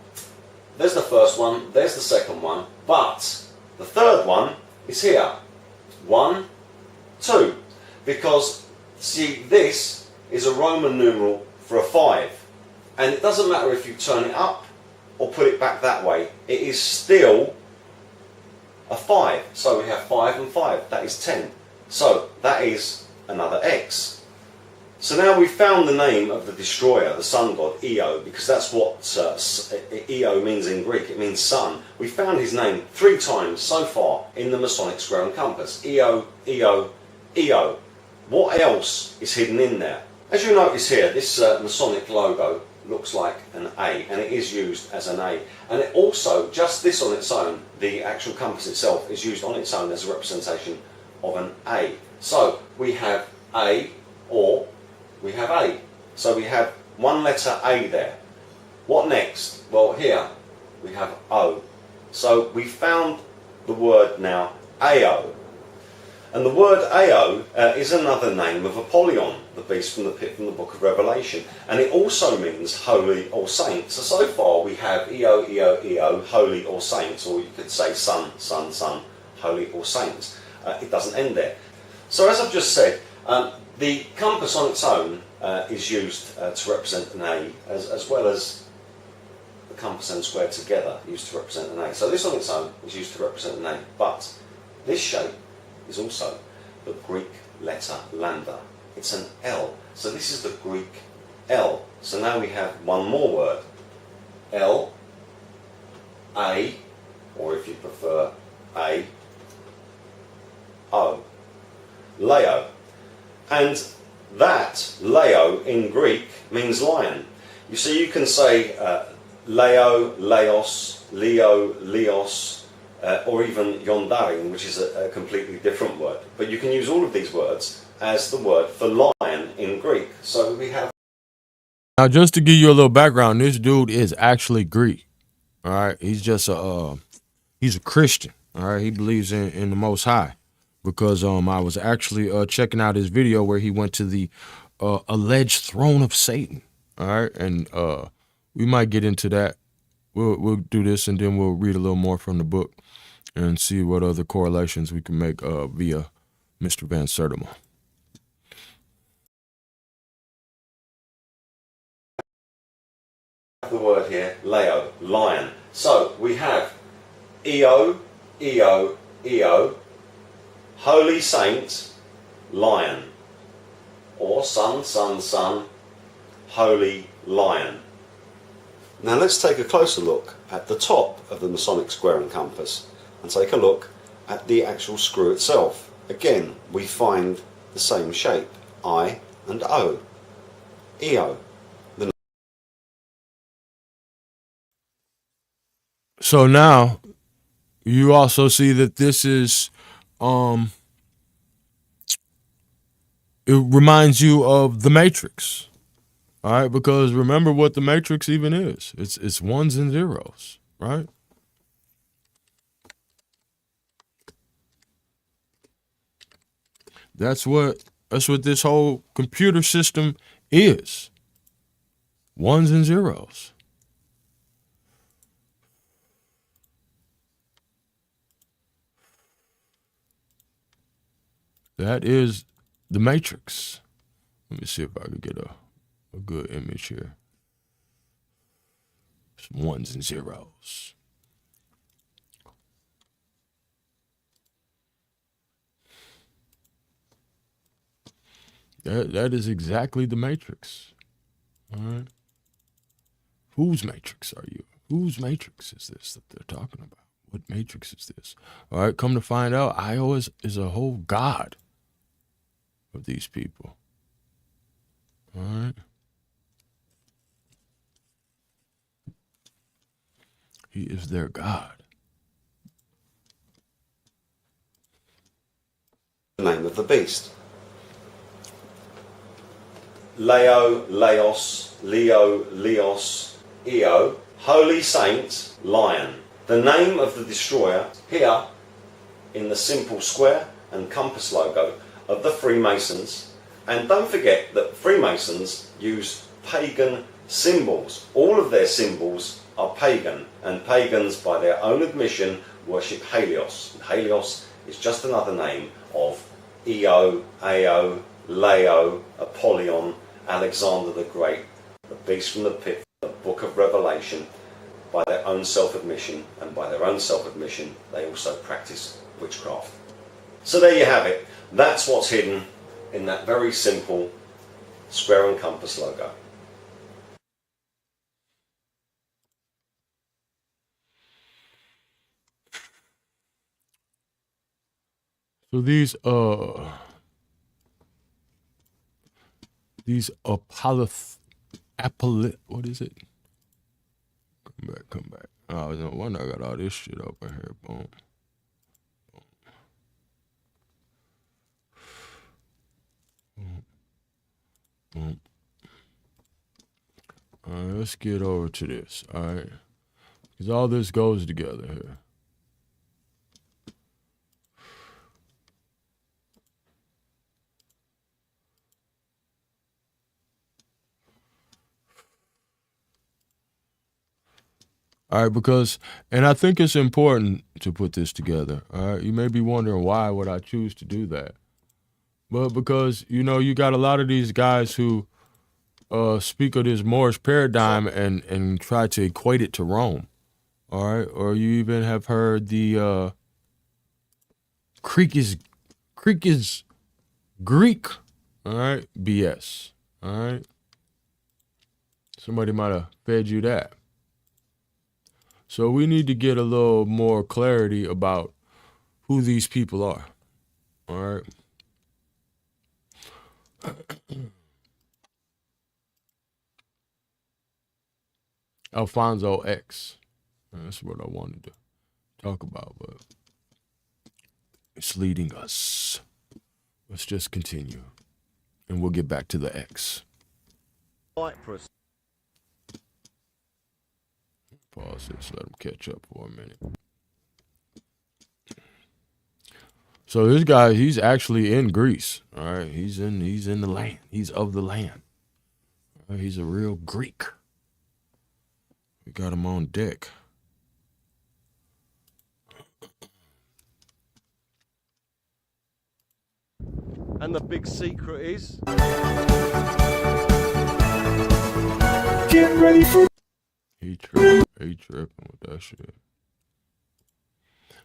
Speaker 8: there's the first one, there's the second one, but the third one is here. 1, 2. Because, see, this is a Roman numeral for a 5. And it doesn't matter if you turn it up or put it back that way. It is still a 5. So we have 5 and 5. That is 10. So that is another X. So now we've found the name of the destroyer, the sun god, Io, because that's what Io means in Greek. It means sun. We found his name 3 times so far in the Masonic square and compass. Io, Io, EO. What else is hidden in there? As you notice here, this Masonic logo looks like an A, and it is used as an A. And it also, just this on its own, the actual compass itself is used on its own as a representation of an A. So we have A, or we have A. So we have one letter A there. What next? Well, here we have O. So we found the word now AO. And the word AO is another name of Apollyon, the beast from the pit from the book of Revelation. And it also means holy or saint. So far we have EO, EO, EO, holy or saints, or you could say son, son, son, holy or saints. It doesn't end there. So as I've just said, the compass on its own is used to represent an A, as well as the compass and square together used to represent an A. So this on its own is used to represent an A, but this shape is also the Greek letter lambda. It's an L. So this is the Greek L. So now we have one more word. L, A, or if you prefer A, O. Leo. And that, Leo, in Greek means lion. You see, you can say Leo, Leos, Leo, Leos, or even Yondarin, which is a completely different word. But you can use all of these words as the word for lion in Greek. So we have...
Speaker 6: Now, just to give you a little background, this dude is actually Greek. All right, he's just he's a Christian. All right, he believes in the Most High, because I was actually checking out his video where he went to the alleged throne of Satan. All right, and we might get into that. We'll do this, and then we'll read a little more from the book and see what other correlations we can make via Mr. Van Sertima.
Speaker 8: The word here, Leo, lion. So we have EO, EO, EO, holy saint, lion, or son, son, son, holy lion. Now let's take a closer look at the top of the Masonic square and compass and take a look at the actual screw itself. Again, we find the same shape, I and O, EO.
Speaker 6: So now you also see that this is, it reminds you of the Matrix. All right, because remember what the Matrix even is. It's ones and zeros, right? That's what this whole computer system is. Ones and zeros. That is the Matrix. Let me see if I could get a good image here. Some ones and zeros. That is exactly the Matrix. All right. Whose Matrix are you? Whose Matrix is this that they're talking about? What Matrix is this? All right, come to find out, Io is a whole god of these people. All right. He is their God.
Speaker 8: The name of the beast. Leo, Leos, Leo, Leos, EO, holy saint, lion. The name of the destroyer here in the simple square and compass logo of the Freemasons. And don't forget that Freemasons use pagan symbols. All of their symbols are pagan, and pagans, by their own admission, worship Helios. And Helios is just another name of EO, AO, Leo, Apollyon, Alexander the Great, the beast from the pit, the book of Revelation. By their own self-admission, and by their own self-admission, they also practice witchcraft. So there you have it. That's what's hidden in that very simple square and compass logo.
Speaker 6: So these These what is it? Come back. Oh, no wonder I got all this shit up in here. Boom. Boom. All right, let's get over to this. All right, because all this goes together here. All right, because, and I think it's important to put this together. All right, you may be wondering why would I choose to do that, but because you got a lot of these guys who speak of this Moorish paradigm and try to equate it to Rome. All right, or you even have heard the Greek is Greek. All right, BS. All right, somebody might have fed you that. So we need to get a little more clarity about who these people are. All right. Alfonso X. That's what I wanted to talk about, but it's leading us. Let's just continue, and we'll get back to the X. Pause this, let him catch up for a minute. So this guy, he's actually in Greece. All right, he's in the land. He's of the land. All right, he's a real Greek. We got him on deck.
Speaker 9: And the big secret is...
Speaker 1: Get ready for...
Speaker 6: He tripping with that shit.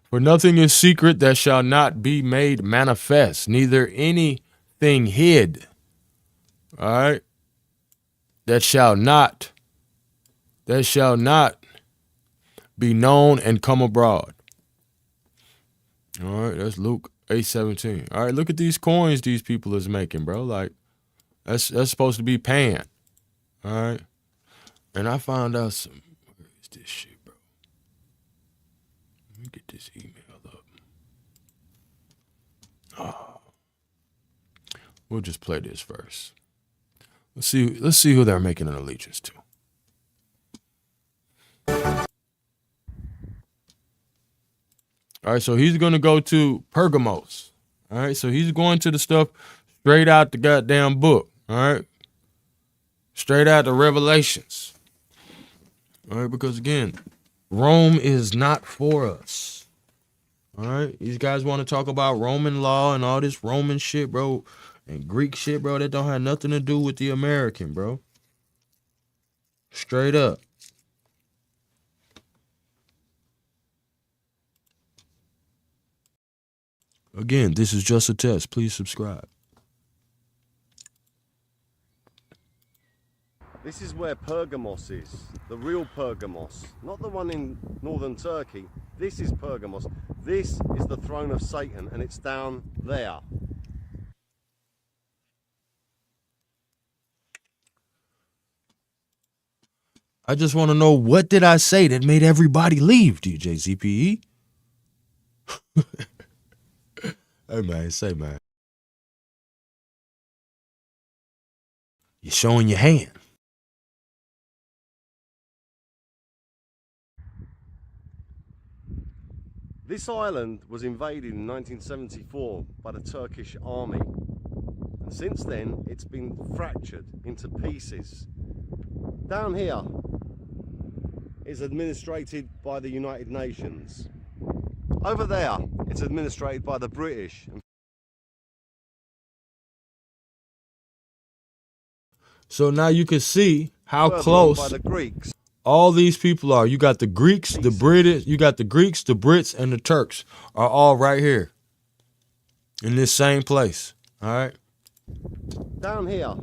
Speaker 6: For nothing is secret that shall not be made manifest, neither anything hid. All right? That shall not be known and come abroad. All right, that's Luke 8:17. All right, look at these coins these people is making, bro. Like, that's supposed to be pan. All right? And I found out some, where is this shit, bro? Let me get this email up. Oh. We'll just play this first. Let's see who they're making an allegiance to. All right, so he's going to go to Pergamos. All right, so he's going to the stuff straight out the goddamn book. All right, straight out the Revelations. All right, because again, Rome is not for us. All right, these guys want to talk about Roman law and all this Roman shit, bro, and Greek shit, bro, that don't have nothing to do with the American, bro. Straight up. Again, this is just a test. Please subscribe.
Speaker 9: This is where Pergamos is, the real Pergamos, not the one in northern Turkey. This is Pergamos. This is the throne of Satan, and it's down there.
Speaker 6: I just want to know, what did I say that made everybody leave, DJ ZPE? Hey, man, say, man. You're showing your hand.
Speaker 9: This island was invaded in 1974 by the Turkish army, and since then it's been fractured into pieces. Down here is administrated by the United Nations. Over there it's administrated by the British.
Speaker 6: So now you can see how close
Speaker 9: by the Greeks.
Speaker 6: All these people are. You got the Greeks, the British, you got the Greeks, the Brits, and the Turks are all right here in this same place. All right.
Speaker 9: Down here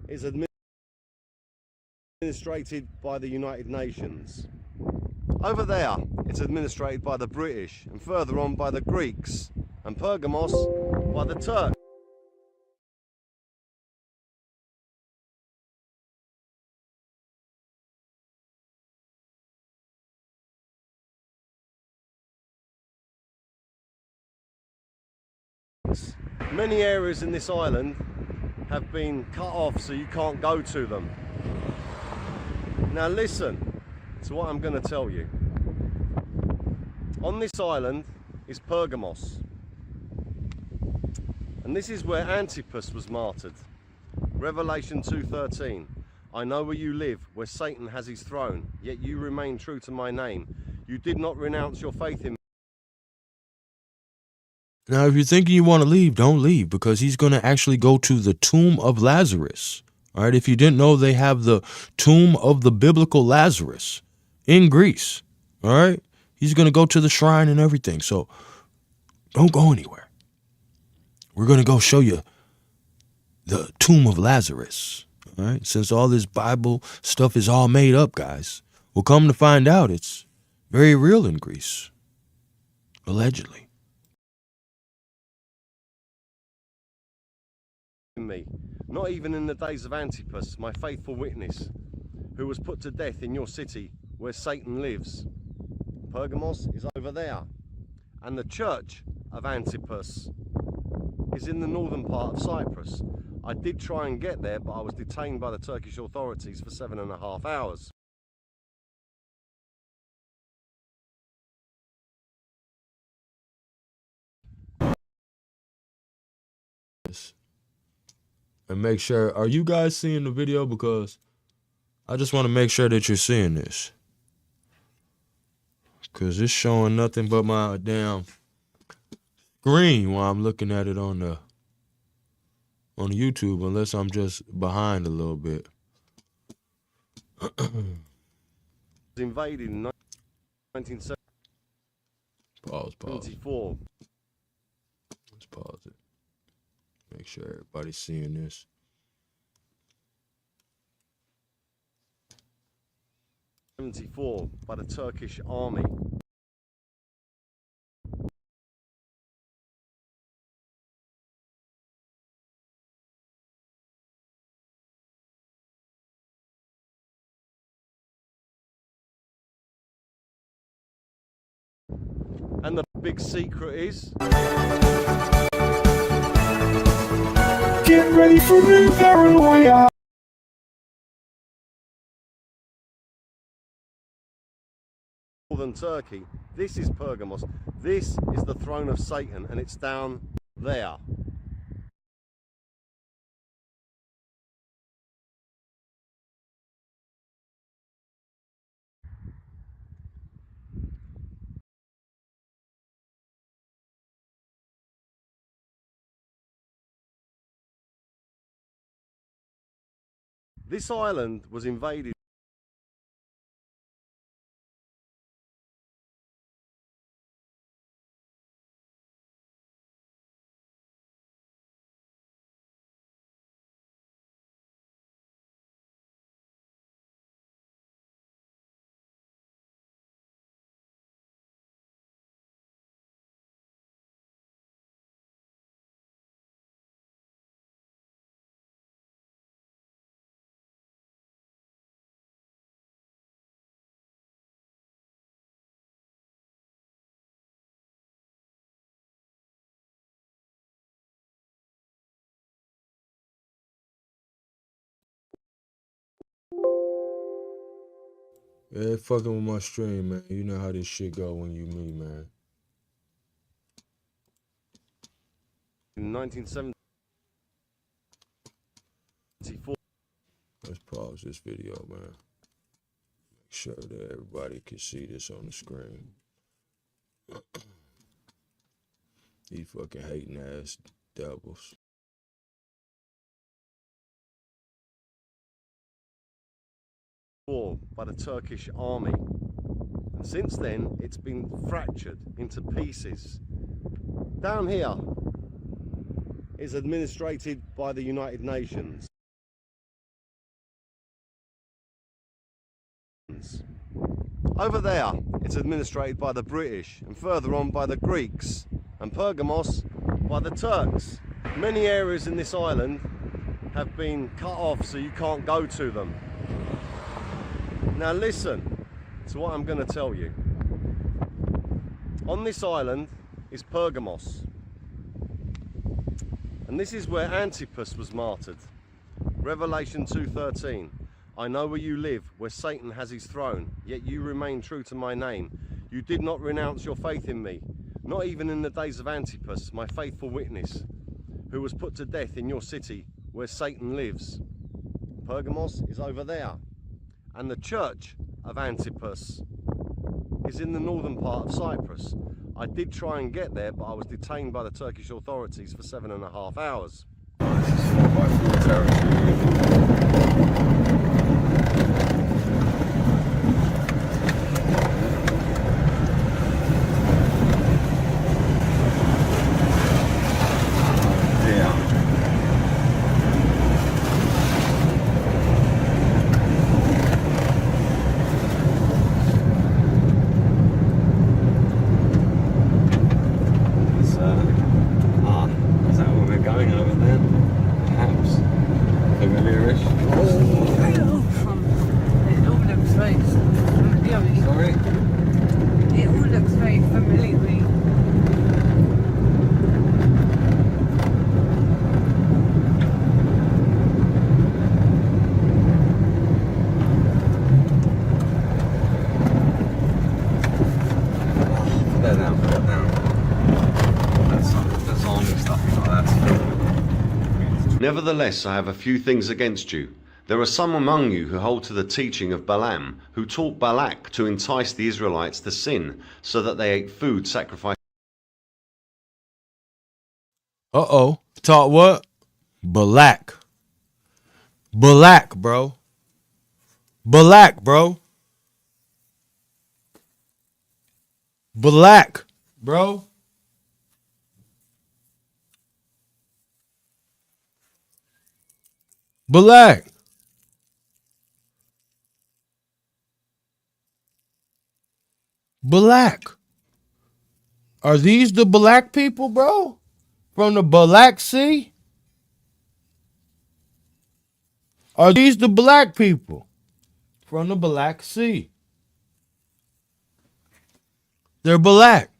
Speaker 9: is administrated by the United Nations. Over there it's administrated by the British, and further on by the Greeks. And Pergamos by the Turks. Many areas in this island have been cut off so you can't go to them. Now listen to what I'm going to tell you. On this island is Pergamos, and this is where Antipas was martyred. Revelation 2:13. I know where you live, where Satan has his throne, yet you remain true to my name. You did not renounce your faith in me.
Speaker 6: Now, if you're thinking you want to leave, don't leave, because he's going to actually go to the tomb of Lazarus. All right, if you didn't know, they have the tomb of the biblical Lazarus in Greece. All right, he's going to go to the shrine and everything. So don't go anywhere. We're going to go show you the tomb of Lazarus. All right, since all this Bible stuff is all made up, guys. We'll come to find out it's very real in Greece, allegedly.
Speaker 9: Me, not even in the days of Antipas, my faithful witness, who was put to death in your city where Satan lives. Pergamos is over there, and the church of Antipas is in the northern part of Cyprus. I did try and get there, but I was detained by the Turkish authorities for 7.5 hours.
Speaker 6: And make sure, are you guys seeing the video? Because I just want to make sure that you're seeing this. Because it's showing nothing but my damn screen while I'm looking at it on the YouTube, unless I'm just behind a little bit.
Speaker 9: Invaded in 1974.
Speaker 6: Pause. Let's pause it. Make sure everybody's seeing this.
Speaker 9: '74 by the Turkish army. And the big secret is,
Speaker 1: Get ready for the paranoia.
Speaker 9: northern Turkey. This is Pergamos. This is the throne of Satan, and it's down there. This island was invaded
Speaker 6: Yeah, fucking with my stream, man. You know how this shit go when you me, man.
Speaker 9: in 1974.
Speaker 6: Let's pause this video, man. Make sure that everybody can see this on the screen. These fucking hating ass devils.
Speaker 9: By the Turkish army, and since then it's been fractured into pieces. Down here is administrated by the United Nations. Over there it's administrated by the British, and further on by the Greeks. And Pergamos by the Turks. Many areas in this island have been cut off so you can't go to them. Now listen to what I'm going to tell you. On this island is Pergamos, and this is where Antipas was martyred. Revelation 2:13. I know where you live, where Satan has his throne, yet you remain true to my name. You did not renounce your faith in me, not even in the days of Antipas, my faithful witness, who was put to death in your city where Satan lives. Pergamos is over there, and the church of Antipas is in the northern part of Cyprus. I did try and get there, but I was detained by the Turkish authorities for 7.5 hours.
Speaker 2: This is 4x4 territory.
Speaker 8: Is that where we're going over there? Perhaps. Familiarish?
Speaker 10: It all looks very familiar.
Speaker 8: Sorry?
Speaker 10: It all looks very familiar.
Speaker 8: Put that down, put that down. That's all new stuff, you know, that's...
Speaker 9: Nevertheless, I have a few things against you. There are some among you who hold to the teaching of Balaam, who taught Balak to entice the Israelites to sin, so that they ate food sacrificed.
Speaker 6: Uh-oh. Taught what? Balak. Balak, bro. Balak, bro. Balak, bro. Balak. Balak. Are these the black people, bro? From the Black Sea? Are these the black people from the Black Sea? They're black.